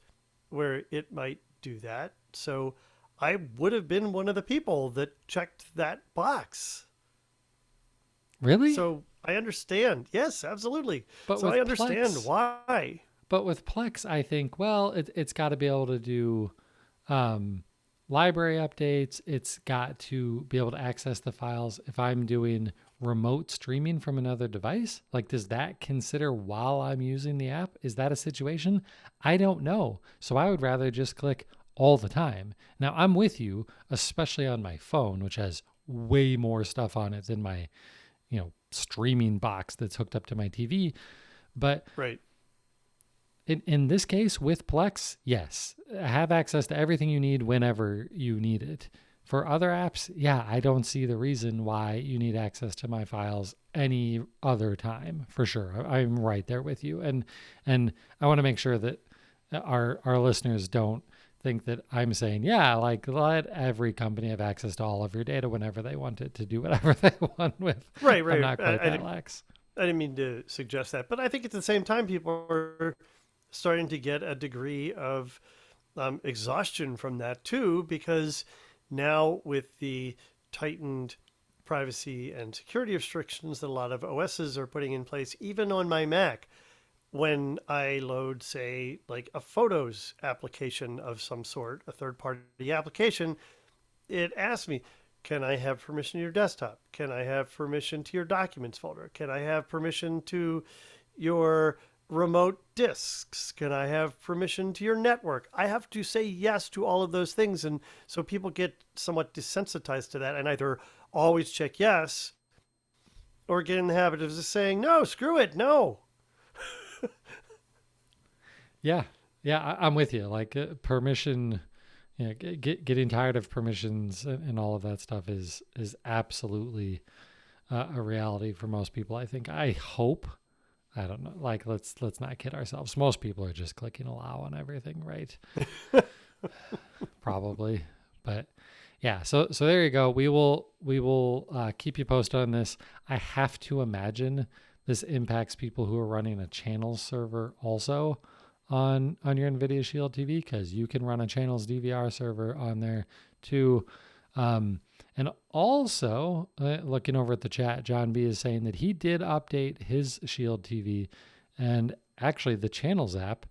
B: where it might do that. So I would have been one of the people that checked that box.
A: Really?
B: So I understand. Yes, absolutely.
A: But
B: so I understand
A: Plex,
B: why.
A: But with Plex, I think, well, it's got to be able to do library updates. It's got to be able to access the files. If I'm doing remote streaming from another device, like does that consider while I'm using the app? Is that a situation? I don't know. So I would rather just click all the time. Now I'm with you, especially on my phone, which has way more stuff on it than my, streaming box that's hooked up to my TV. But
B: right.
A: In this case, with Plex, yes, have access to everything you need whenever you need it. For other apps, yeah, I don't see the reason why you need access to my files any other time, for sure. I'm right there with you. And I want to make sure that our listeners don't think that I'm saying, yeah, like let every company have access to all of your data whenever they want it to do whatever they want with.
B: Right.
A: I'm not quite that lax.
B: I didn't mean to suggest that, but I think at the same time, people are starting to get a degree of exhaustion from that too, because now with the tightened privacy and security restrictions that a lot of OSs are putting in place, even on my Mac, when I load, say, like a Photos application of some sort, a third-party application, it asks me, can I have permission to your desktop? Can I have permission to your documents folder? Can I have permission to your remote disks? Can I have permission to your network? I have to say yes to all of those things. And so people get somewhat desensitized to that and either always check yes or get in the habit of just saying, no, screw it, no.
A: Yeah, I'm with you. Like permission, getting tired of permissions and all of that stuff is absolutely a reality for most people. I think. I hope. I don't know. Like let's not kid ourselves. Most people are just clicking allow on everything, right? Probably, but yeah. So there you go. We will keep you posted on this. I have to imagine this impacts people who are running a channel server also. on your NVIDIA Shield TV, because you can run a channels DVR server on there too. And also, looking over at the chat, John B is saying that he did update his Shield TV, and actually the channels app,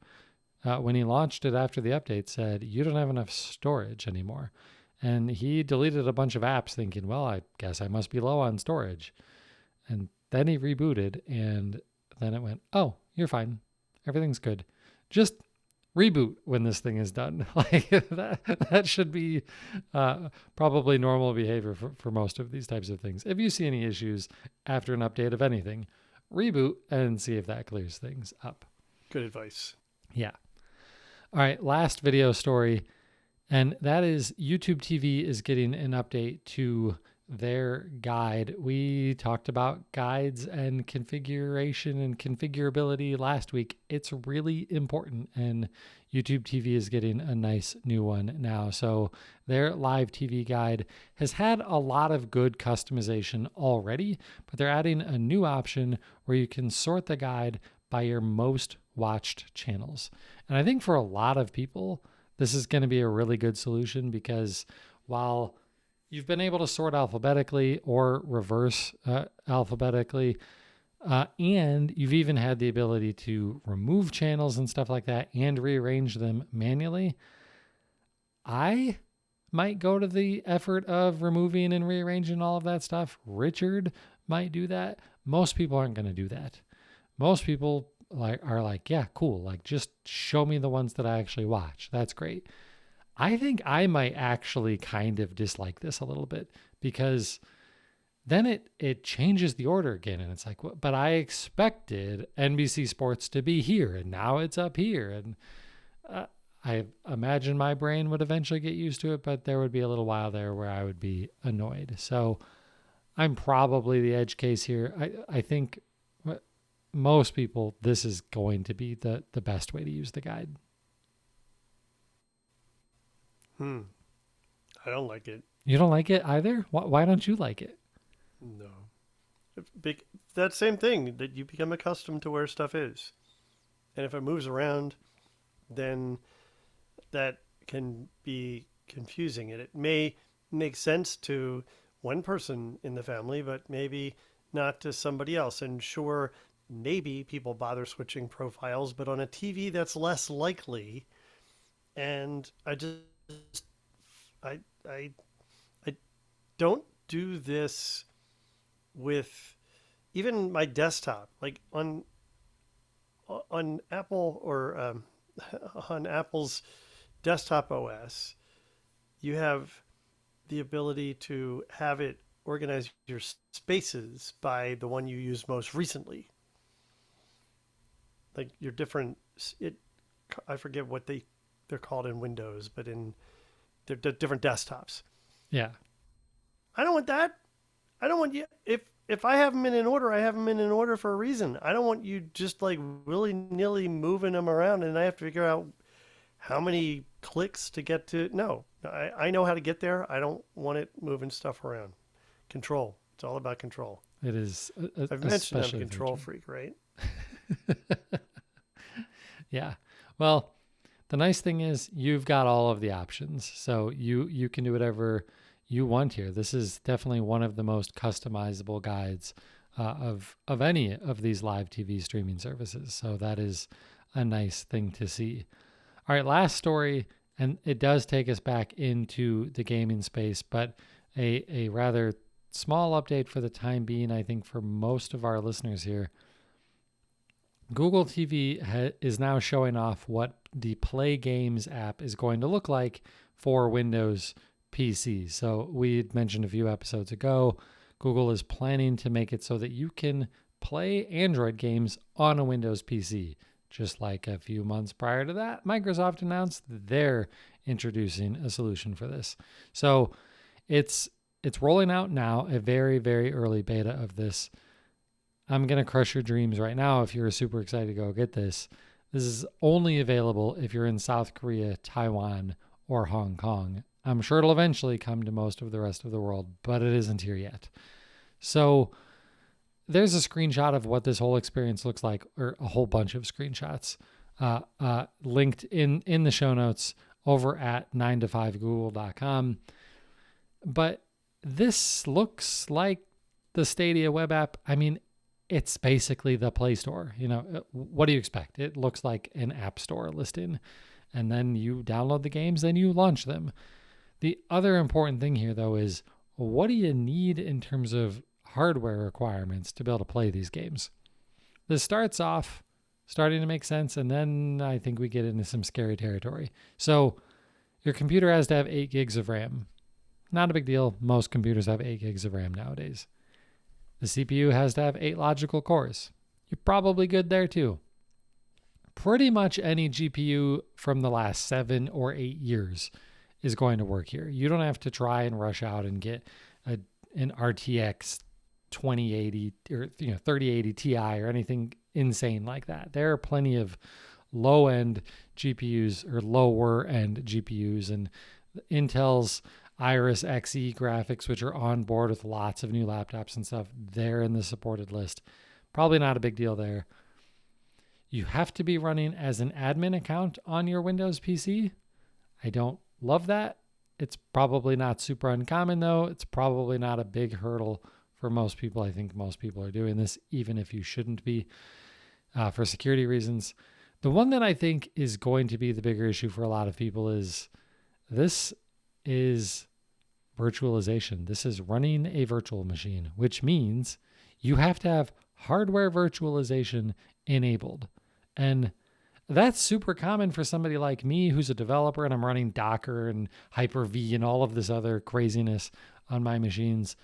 A: when he launched it after the update, said you don't have enough storage anymore. And he deleted a bunch of apps thinking, well, I guess I must be low on storage. And then he rebooted, and then it went, oh, you're fine. Everything's good. Just reboot when this thing is done. Like that should be probably normal behavior for most of these types of things. If you see any issues after an update of anything, reboot and see if that clears things up.
B: Good advice.
A: Yeah. All right, last video story, and that is YouTube TV is getting an update to their guide. We talked about guides and configuration and configurability last week. It's really important, and YouTube TV is getting a nice new one now. So their live TV guide has had a lot of good customization already, but they're adding a new option where you can sort the guide by your most watched channels. And I think for a lot of people, this is going to be a really good solution, because while you've been able to sort alphabetically or reverse alphabetically, and you've even had the ability to remove channels and stuff like that and rearrange them manually, I might go to the effort of removing and rearranging all of that stuff. Richard might do that. Most people aren't going to do that. Most people are like, yeah, cool. Like, just show me the ones that I actually watch. That's great. I think I might actually kind of dislike this a little bit, because then it changes the order again. And it's like, but I expected NBC Sports to be here, and now it's up here. And I imagine my brain would eventually get used to it, but there would be a little while there where I would be annoyed. So I'm probably the edge case here. I think most people, this is going to be the best way to use the guide.
B: I don't like it.
A: You don't like it either? Why don't you like it?
B: No. That same thing, that you become accustomed to where stuff is. And if it moves around, then that can be confusing. And it may make sense to one person in the family, but maybe not to somebody else. And sure, maybe people bother switching profiles, but on a TV that's less likely. And I don't do this with even my desktop. Like on Apple or on Apple's desktop OS, you have the ability to have it organize your spaces by the one you use most recently. Like your different, I forget what they're called in Windows, but they're different desktops.
A: Yeah.
B: I don't want that. I don't want you. If I have them in an order, I have them in an order for a reason. I don't want you just like willy-nilly moving them around, and I have to figure out how many clicks to get to. No, I know how to get there. I don't want it moving stuff around. Control. It's all about control.
A: It is.
B: I've mentioned I'm a control freak, right?
A: Yeah. Well, the nice thing is you've got all of the options, so you can do whatever you want here. This is definitely one of the most customizable guides of any of these live TV streaming services. So that is a nice thing to see. All right, last story, and it does take us back into the gaming space, but a rather small update for the time being, I think, for most of our listeners here. Google TV is now showing off what the Play Games app is going to look like for Windows PCs. So we had mentioned a few episodes ago, Google is planning to make it so that you can play Android games on a Windows PC. Just like a few months prior to that, Microsoft announced that they're introducing a solution for this. So it's rolling out now, a very, very early beta of this. I'm going to crush your dreams right now if you're super excited to go get this. This is only available if you're in South Korea, Taiwan, or Hong Kong. I'm sure it'll eventually come to most of the rest of the world, but it isn't here yet. So there's a screenshot of what this whole experience looks like, or a whole bunch of screenshots. linked in the show notes over at 9to5google.com. But this looks like the Stadia web app. I mean, it's basically the Play Store. What do you expect? It looks like an app store listing. And then you download the games, then you launch them. The other important thing here, though, is what do you need in terms of hardware requirements to be able to play these games? This starts off starting to make sense, and then I think we get into some scary territory. So your computer has to have 8 gigs of RAM. Not a big deal. Most computers have 8 gigs of RAM nowadays. The CPU has to have 8 logical cores. You're probably good there too. Pretty much any GPU from the last 7 or 8 years is going to work here. You don't have to try and rush out and get an RTX 2080 or 3080 Ti or anything insane like that. There are plenty of low-end GPUs or lower-end GPUs, and Intel's Iris Xe graphics, which are on board with lots of new laptops and stuff, they're in the supported list. Probably not a big deal there. You have to be running as an admin account on your Windows PC. I don't love that. It's probably not super uncommon, though. It's probably not a big hurdle for most people. I think most people are doing this, even if you shouldn't be, for security reasons. The one that I think is going to be the bigger issue for a lot of people is this is virtualization. This is running a virtual machine, which means you have to have hardware virtualization enabled. And that's super common for somebody like me who's a developer and I'm running Docker and Hyper-V and all of this other craziness on my machines.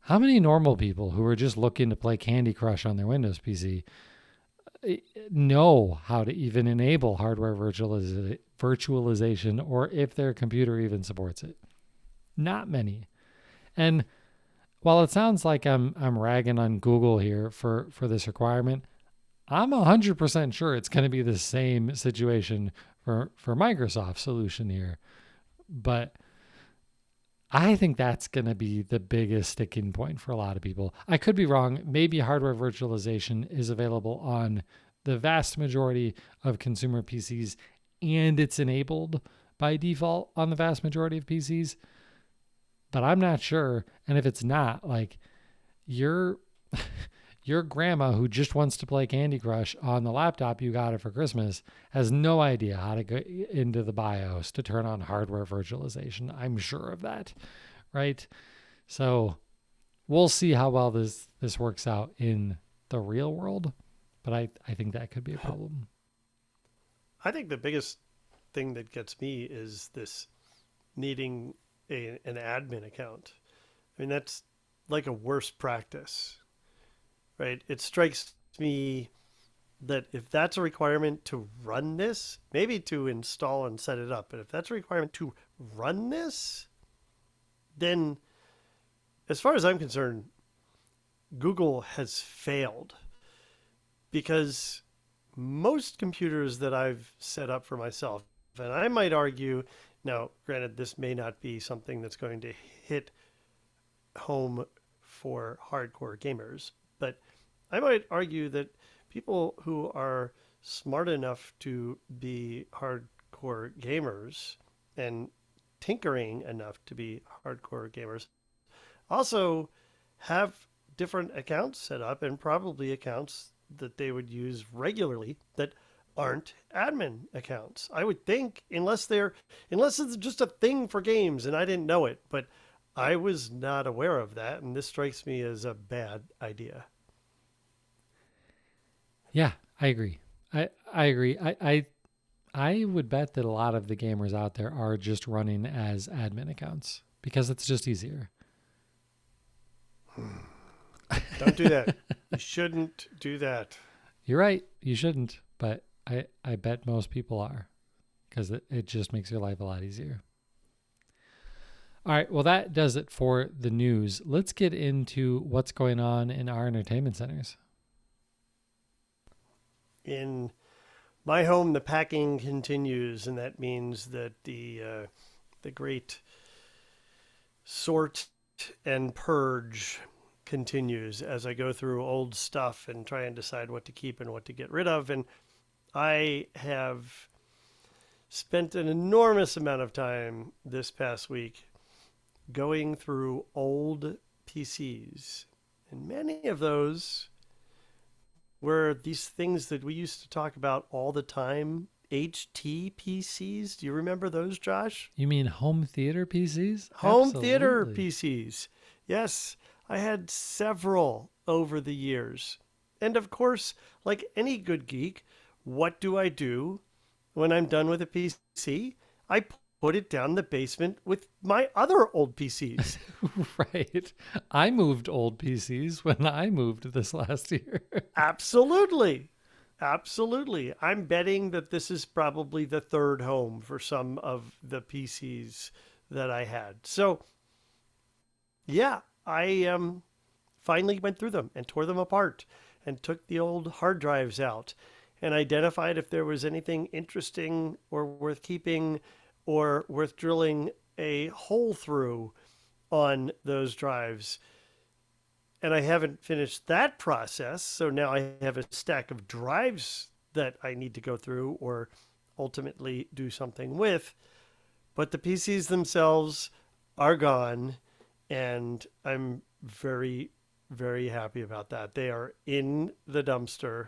A: How many normal people who are just looking to play Candy Crush on their Windows PC know how to even enable hardware virtualization, or if their computer even supports it? Not many. And while it sounds like I'm ragging on Google here for this requirement, I'm 100% sure it's going to be the same situation for Microsoft's solution here. But I think that's going to be the biggest sticking point for a lot of people. I could be wrong. Maybe hardware virtualization is available on the vast majority of consumer PCs, and it's enabled by default on the vast majority of PCs. But I'm not sure. And if it's not, like, your grandma who just wants to play Candy Crush on the laptop you got it for Christmas has no idea how to go into the BIOS to turn on hardware virtualization. I'm sure of that, right? So we'll see how well this works out in the real world, but I think that could be a problem.
B: I think the biggest thing that gets me is this needing an admin account. I mean, that's like a worst practice, right? It strikes me that if that's a requirement to run this, maybe to install and set it up, but if that's a requirement to run this, then as far as I'm concerned, Google has failed, because most computers that I've set up for myself, and I might argue, now granted, this may not be something that's going to hit home for hardcore gamers, but I might argue that people who are smart enough to be hardcore gamers and tinkering enough to be hardcore gamers also have different accounts set up, and probably accounts that they would use regularly that aren't admin accounts. I would think, unless it's just a thing for games and I didn't know it, but I was not aware of that, and this strikes me as a bad idea.
A: Yeah, I agree. I agree. I would bet that a lot of the gamers out there are just running as admin accounts because it's just easier.
B: Don't do that. You shouldn't do that.
A: You're right. You shouldn't, but I bet most people are, because it just makes your life a lot easier. All right, well, that does it for the news. Let's get into what's going on in our entertainment centers.
B: In my home, the packing continues, and that means that the great sort and purge continues as I go through old stuff and try and decide what to keep and what to get rid of. And I have spent an enormous amount of time this past week going through old PCs. And many of those were these things that we used to talk about all the time. HT PCs. Do you remember those, Josh?
A: You mean home theater PCs?
B: Home theater
A: Absolutely.
B: PCs. Yes, I had several over the years. And of course, like any good geek, what do I do when I'm done with a PC? I put it down in the basement with my other old PCs.
A: Right. I moved old PCs when I moved this last year.
B: Absolutely. Absolutely. I'm betting that this is probably the third home for some of the PCs that I had. So, yeah, I finally went through them and tore them apart and took the old hard drives out and identified if there was anything interesting or worth keeping or worth drilling a hole through on those drives. And I haven't finished that process. So now I have a stack of drives that I need to go through or ultimately do something with. But the PCs themselves are gone. And I'm very, very happy about that. They are in the dumpster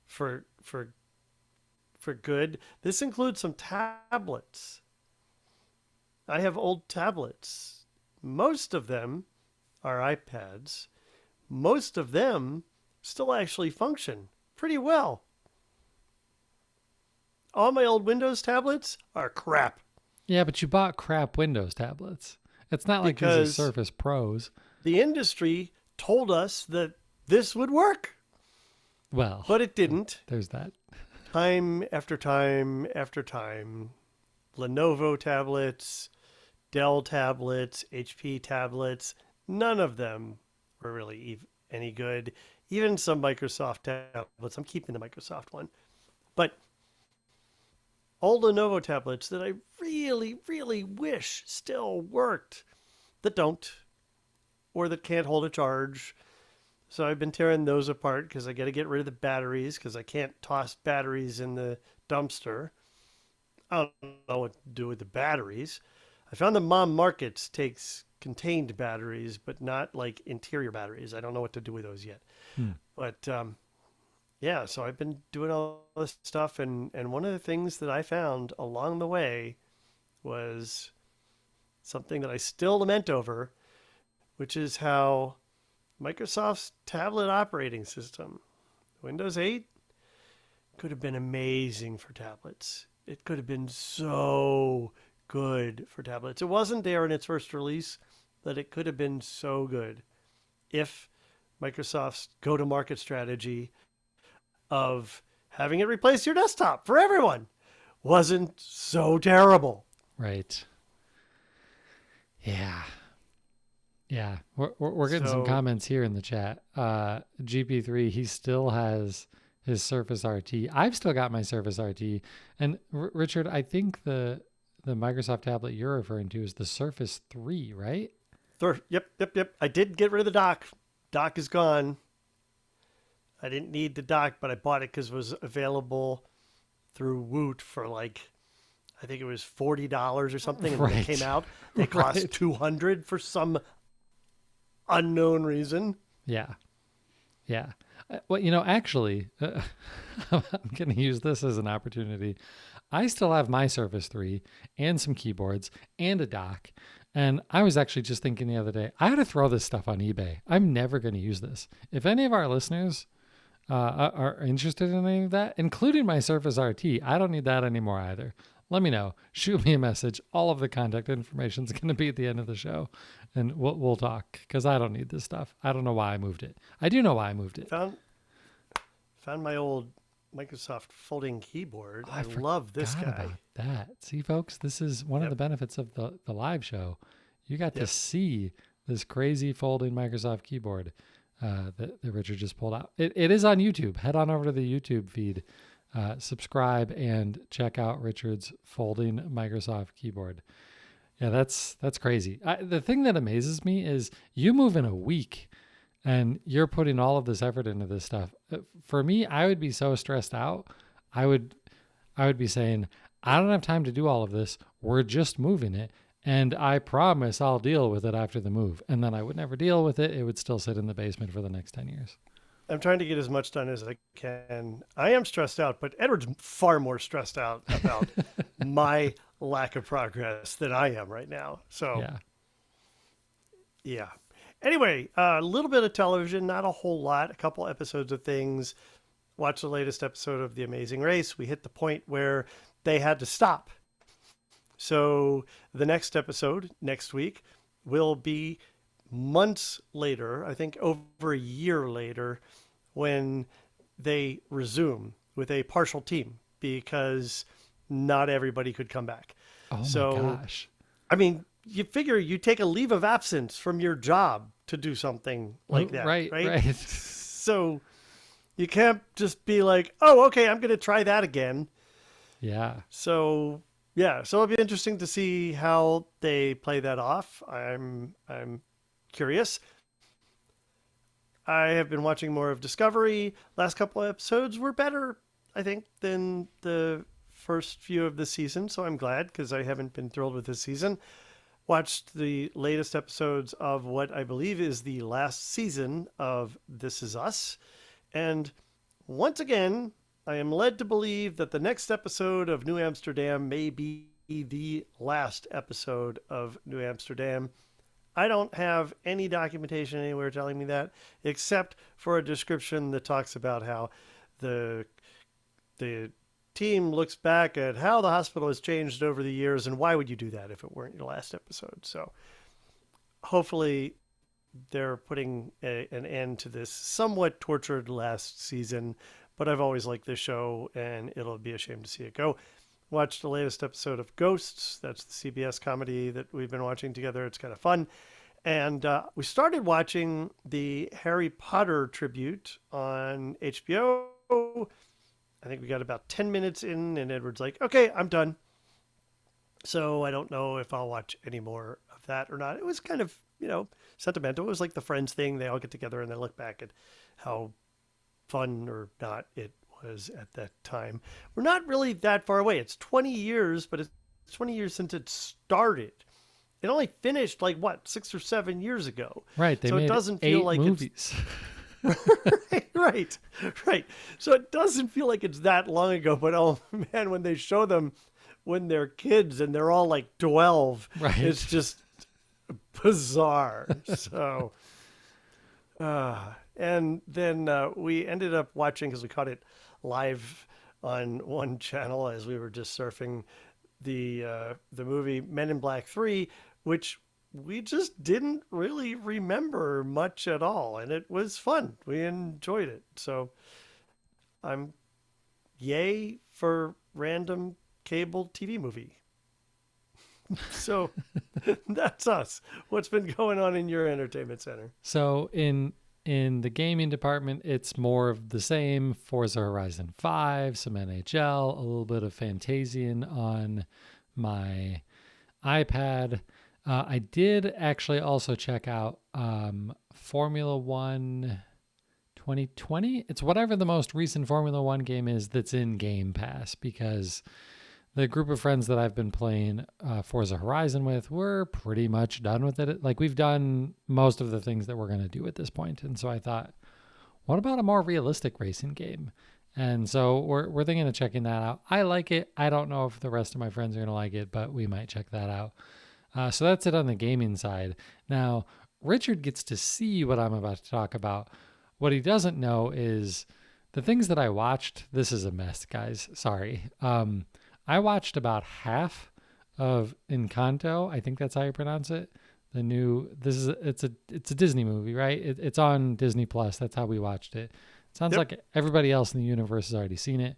B: for good. This includes some tablets. I have old tablets. Most of them are iPads. Most of them still actually function pretty well. All my old Windows tablets are crap.
A: Yeah, but you bought crap Windows tablets. It's not like these are
B: Because
A: Surface Pros.
B: the industry told us that this would work,
A: Well,
B: but it didn't.
A: there's that.
B: Time after time after time, Lenovo tablets, Dell tablets, HP tablets, none of them were really any good. Even some Microsoft tablets. I'm keeping the Microsoft one. But old Lenovo tablets that I really, really wish still worked that don't or that can't hold a charge. So I've been tearing those apart because I got to get rid of the batteries because I can't toss batteries in the dumpster. I don't know what to do with the batteries. I found the Mom Markets takes contained batteries, but not like interior batteries. I don't know what to do with those yet.
A: Hmm.
B: But yeah, so I've been doing all this stuff, and one of the things that I found along the way was something that I still lament over, which is how Microsoft's tablet operating system, Windows 8, could have been amazing for tablets. It could have been so good for tablets. It wasn't there in its first release, but it could have been so good if Microsoft's go-to-market strategy of having it replace your desktop for everyone wasn't so terrible.
A: Right. Yeah. Yeah. We're getting some
B: So
A: comments here in the chat. GP3, he still has his Surface RT. I've still got my Surface RT. And Richard, I think the Microsoft tablet you're referring to is the Surface 3, right?
B: Yep. I did get rid of the dock. Dock is gone. I didn't need the dock, but I bought it because it was available through Woot for like, I think it was $40 or something. And when
A: Right.
B: it came out, they cost
A: Right.
B: $200 for some unknown reason.
A: Yeah. Yeah. Well, actually, I'm going to use this as an opportunity. I still have my Surface 3 and some keyboards and a dock. And I was actually just thinking the other day, I ought to throw this stuff on eBay. I'm never going to use this. If any of our listeners are interested in any of that, including my Surface RT, I don't need that anymore either. Let me know. Shoot me a message. All of the contact information is going to be at the end of the show, and we'll talk because I don't need this stuff. I don't know why I moved it. I do know why I moved it.
B: Found my old Microsoft folding keyboard.
A: Oh,
B: I love this
A: forgot
B: guy.
A: about that. See, folks, this is one of the benefits of the live show. You got to see this crazy folding Microsoft keyboard that Richard just pulled out. It is on YouTube. Head on over to the YouTube feed, subscribe, and check out Richard's folding Microsoft keyboard. Yeah, that's crazy. The thing that amazes me is you move in a week and you're putting all of this effort into this stuff. For me, I would be so stressed out. I would be saying, I don't have time to do all of this. We're just moving it. And I promise I'll deal with it after the move. And then I would never deal with it. It would still sit in the basement for the next 10 years.
B: I'm trying to get as much done as I can. I am stressed out, but Edward's far more stressed out about my lack of progress than I am right now. So, yeah. Anyway, a little bit of television, not a whole lot, a couple episodes of things. Watch the latest episode of The Amazing Race. We hit the point where they had to stop. So the next episode next week will be months later, I think over a year later, when they resume with a partial team because not everybody could come back.
A: Oh
B: so,
A: my gosh.
B: I mean, you figure you take a leave of absence from your job to do something like that, right? So you can't just be like, oh, okay, I'm going to try that again.
A: Yeah.
B: So it'll be interesting to see how they play that off. I'm curious. I have been watching more of Discovery. Last couple of episodes were better, I think, than the first few of the season. So I'm glad because I haven't been thrilled with this season. Watched the latest episodes of what I believe is the last season of This Is Us. And once again, I am led to believe that the next episode of New Amsterdam may be the last episode of New Amsterdam. I don't have any documentation anywhere telling me that, except for a description that talks about how the team looks back at how the hospital has changed over the years, and why would you do that if it weren't your last episode? So hopefully they're putting an end to this somewhat tortured last season, but I've always liked this show, and it'll be a shame to see it go. Watched the latest episode of Ghosts. That's the CBS comedy that we've been watching together. It's kind of fun. And we started watching the Harry Potter tribute on HBO. I think we got about 10 minutes in, and Edward's like, okay, I'm done. So I don't know if I'll watch any more of that or not. It was kind of, sentimental. It was like the Friends thing. They all get together and they look back at how fun or not it was at that time. We're not really that far away. It's 20 years, but it's 20 years since it started. It only finished 6 or 7 years ago.
A: Right. They
B: so
A: made
B: it doesn't
A: 8
B: feel like
A: movies.
B: Right. So it doesn't feel like it's that long ago, but oh man, when they show them when they're kids and they're all like 12,
A: right.
B: It's just bizarre. So, and then we ended up watching, because we caught it live on one channel as we were just surfing, the movie Men in Black 3, which we just didn't really remember much at all, and it was fun. We enjoyed it. So I'm yay for random cable TV movie. So that's us. What's been going on in your entertainment center?
A: So in the gaming department, it's more of the same. Forza Horizon 5, some NHL, a little bit of Fantasian on my iPad. I did actually also check out Formula One 2020. It's whatever the most recent Formula One game is that's in Game Pass, because the group of friends that I've been playing Forza Horizon with, we're pretty much done with it. Like, we've done most of the things that we're going to do at this point. And so I thought, what about a more realistic racing game? And so we're thinking of checking that out. I like it. I don't know if the rest of my friends are going to like it, but we might check that out. So that's it on the gaming side. Now, Richard gets to see what I'm about to talk about. What he doesn't know is the things that I watched. This is a mess, guys. Sorry. I watched about half of Encanto. I think that's how you pronounce it. It's a Disney movie, right? It's on Disney Plus. That's how we watched it. Sounds like everybody else in the universe has already seen it.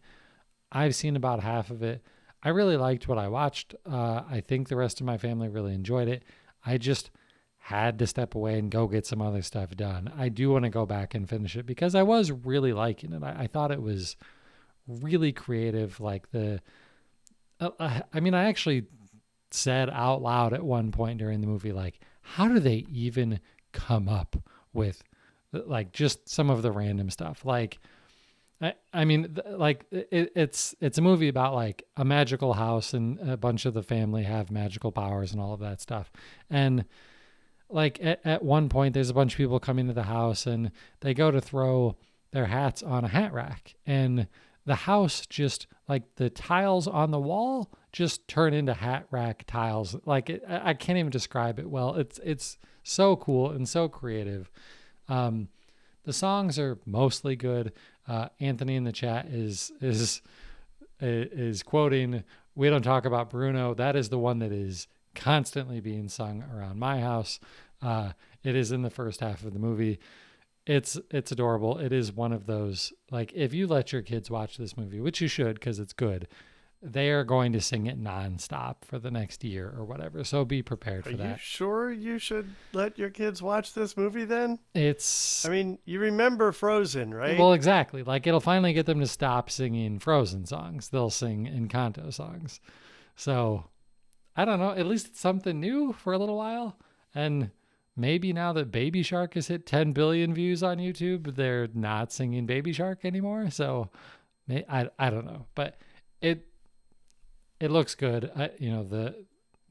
A: I've seen about half of it. I really liked what I watched. I think the rest of my family really enjoyed it. I just had to step away and go get some other stuff done. I do want to go back and finish it because I was really liking it. I thought it was really creative. I actually said out loud at one point during the movie, how do they even come up with just some of the random stuff? I mean, it's a movie about like a magical house and a bunch of the family have magical powers and all of that stuff. And like at one point, there's a bunch of people coming to the house and they go to throw their hats on a hat rack, and the house just like the tiles on the wall just turn into hat rack tiles. Like I can't even describe it well. It's so cool and so creative. Um, the songs are mostly good. Anthony in the chat is quoting, "We don't talk about Bruno." That is the one that is constantly being sung around my house. It is in the first half of the movie. It's adorable. It is one of those, like, if you let your kids watch this movie, which you should because it's good, they are going to sing it nonstop for the next year or whatever. So be prepared
B: Are
A: for
B: you
A: that.
B: sure you should let your kids watch this movie then?
A: It's
B: I mean, you remember Frozen, right?
A: Well, exactly. Like it'll finally get them to stop singing Frozen songs. They'll sing Encanto songs. So I don't know. At least it's something new for a little while. And maybe now that Baby Shark has hit 10 billion views on YouTube, they're not singing Baby Shark anymore. So I don't know, but it it looks good.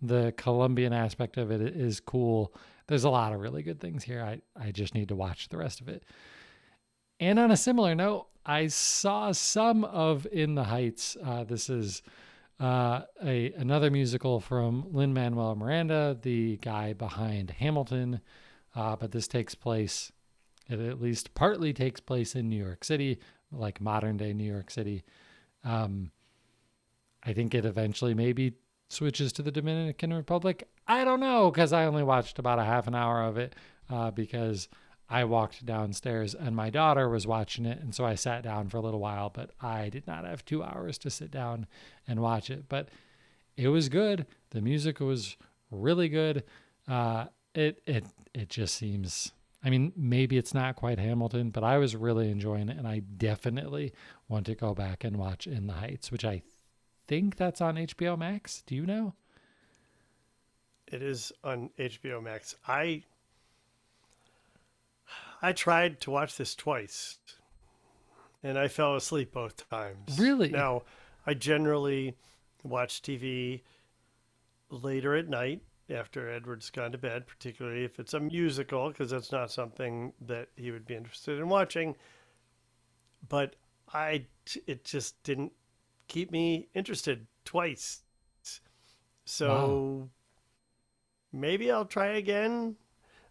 A: The Colombian aspect of it is cool. There's a lot of really good things here. I just need to watch the rest of it. And on a similar note, I saw some of In the Heights. This is another musical from Lin-Manuel Miranda, the guy behind Hamilton. But this takes place, it at least partly takes place in New York City, like modern day New York City. I think it eventually maybe switches to the Dominican Republic. I don't know because I only watched about a half an hour of it because I walked downstairs and my daughter was watching it. And so I sat down for a little while, but I did not have 2 hours to sit down and watch it. But it was good. The music was really good. It just seems, I mean, maybe it's not quite Hamilton, but I was really enjoying it. And I definitely want to go back and watch In the Heights, which I think that's on HBO Max. Do you know?
B: It is on HBO Max. I tried to watch this twice and I fell asleep both times.
A: Really?
B: Now, I generally watch TV later at night after Edward's gone to bed, particularly if it's a musical, because that's not something that he would be interested in watching. But it just didn't keep me interested twice. So
A: Wow.
B: maybe I'll try again.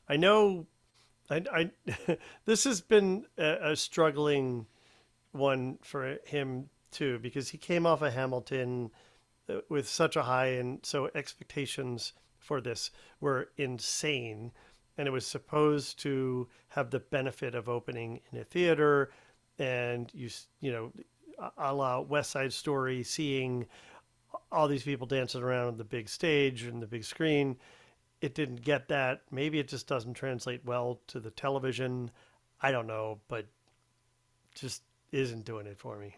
B: I know I this has been a struggling one for him too because he came off of Hamilton with such a high, and so expectations for this were insane, and it was supposed to have the benefit of opening in a theater, and you know, a la West Side Story, seeing all these people dancing around on the big stage and the big screen. It didn't get that. Maybe it just doesn't translate well to the television. I don't know, but just isn't doing it for me.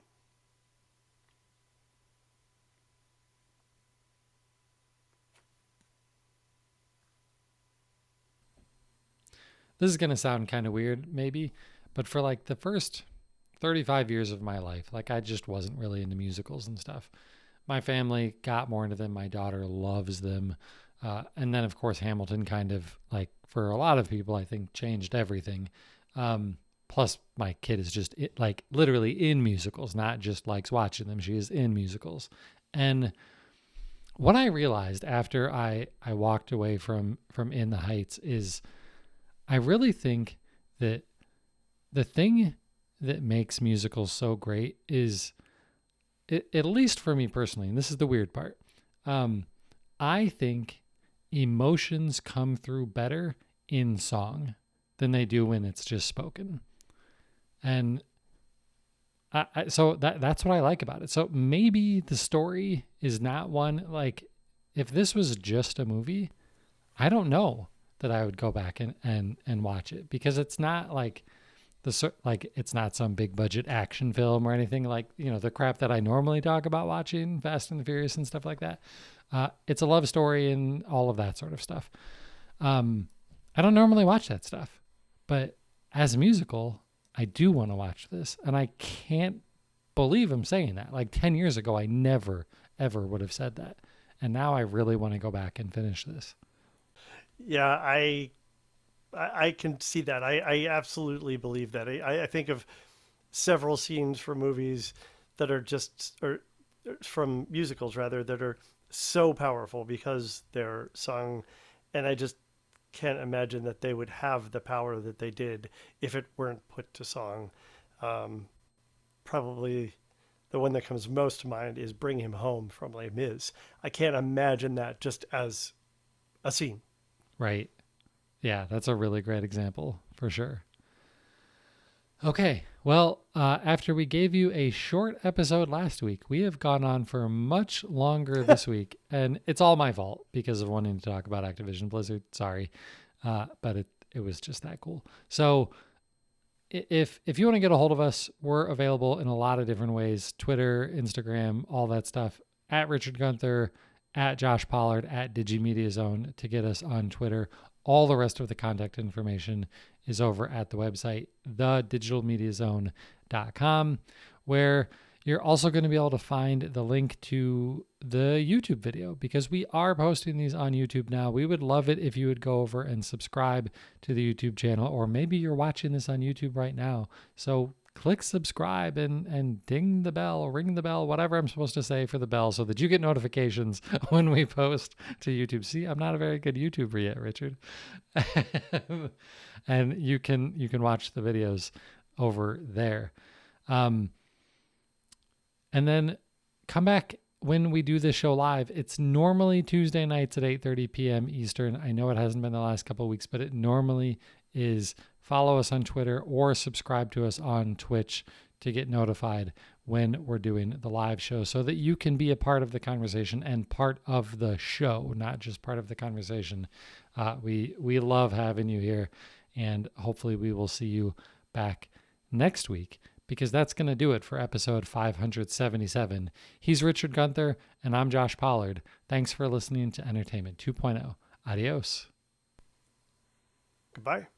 A: This is going to sound kind of weird, maybe, but for like the first 35 years of my life, like I just wasn't really into musicals and stuff. My family got more into them. My daughter loves them. And then, of course, Hamilton kind of, like, for a lot of people, I think changed everything. Plus, my kid is just like literally in musicals, not just likes watching them. She is in musicals. And what I realized after I walked away from In the Heights is I really think that the thing that makes musicals so great is, at least for me personally, and this is the weird part, I think emotions come through better in song than they do when it's just spoken. And so that's what I like about it. So maybe the story is not one, like, if this was just a movie, I don't know that I would go back and watch it because it's not like it's not some big budget action film or anything like, the crap that I normally talk about watching, Fast and the Furious and stuff like that. It's a love story and all of that sort of stuff. I don't normally watch that stuff, but as a musical, I do want to watch this. And I can't believe I'm saying that. Like 10 years ago, I never, ever would have said that. And now I really want to go back and finish this.
B: Yeah, I can see that. I absolutely believe that. I think of several scenes from movies that are just, or from musicals rather, that are so powerful because they're sung, and I just can't imagine that they would have the power that they did if it weren't put to song. Um, Probably the one that comes most to mind is "Bring Him Home" from Les Mis. I can't imagine that just as a scene.
A: Right. Yeah, that's a really great example for sure. Okay, well, after we gave you a short episode last week, we have gone on for much longer this week, and it's all my fault because of wanting to talk about Activision Blizzard. Sorry, but it was just that cool. So, if you want to get a hold of us, we're available in a lot of different ways: Twitter, Instagram, all that stuff. At Richard Gunther, at Josh Pollard, at DigiMediaZone to get us on Twitter. All the rest of the contact information is over at the website, thedigitalmediazone.com, where you're also going to be able to find the link to the YouTube video because we are posting these on YouTube now. We would love it if you would go over and subscribe to the YouTube channel, or maybe you're watching this on YouTube right now. So click subscribe and ding the bell, ring the bell, whatever I'm supposed to say for the bell so that you get notifications when we post to YouTube. See, I'm not a very good YouTuber yet, Richard. And you can watch the videos over there. And then come back when we do this show live. It's normally Tuesday nights at 8:30 p.m. Eastern. I know it hasn't been the last couple of weeks, but it normally is. Follow us on Twitter or subscribe to us on Twitch to get notified when we're doing the live show so that you can be a part of the conversation and part of the show, not just part of the conversation. We love having you here, and hopefully we will see you back next week, because that's going to do it for episode 577. He's Richard Gunther, and I'm Josh Pollard. Thanks for listening to Entertainment 2.0. Adios.
B: Goodbye.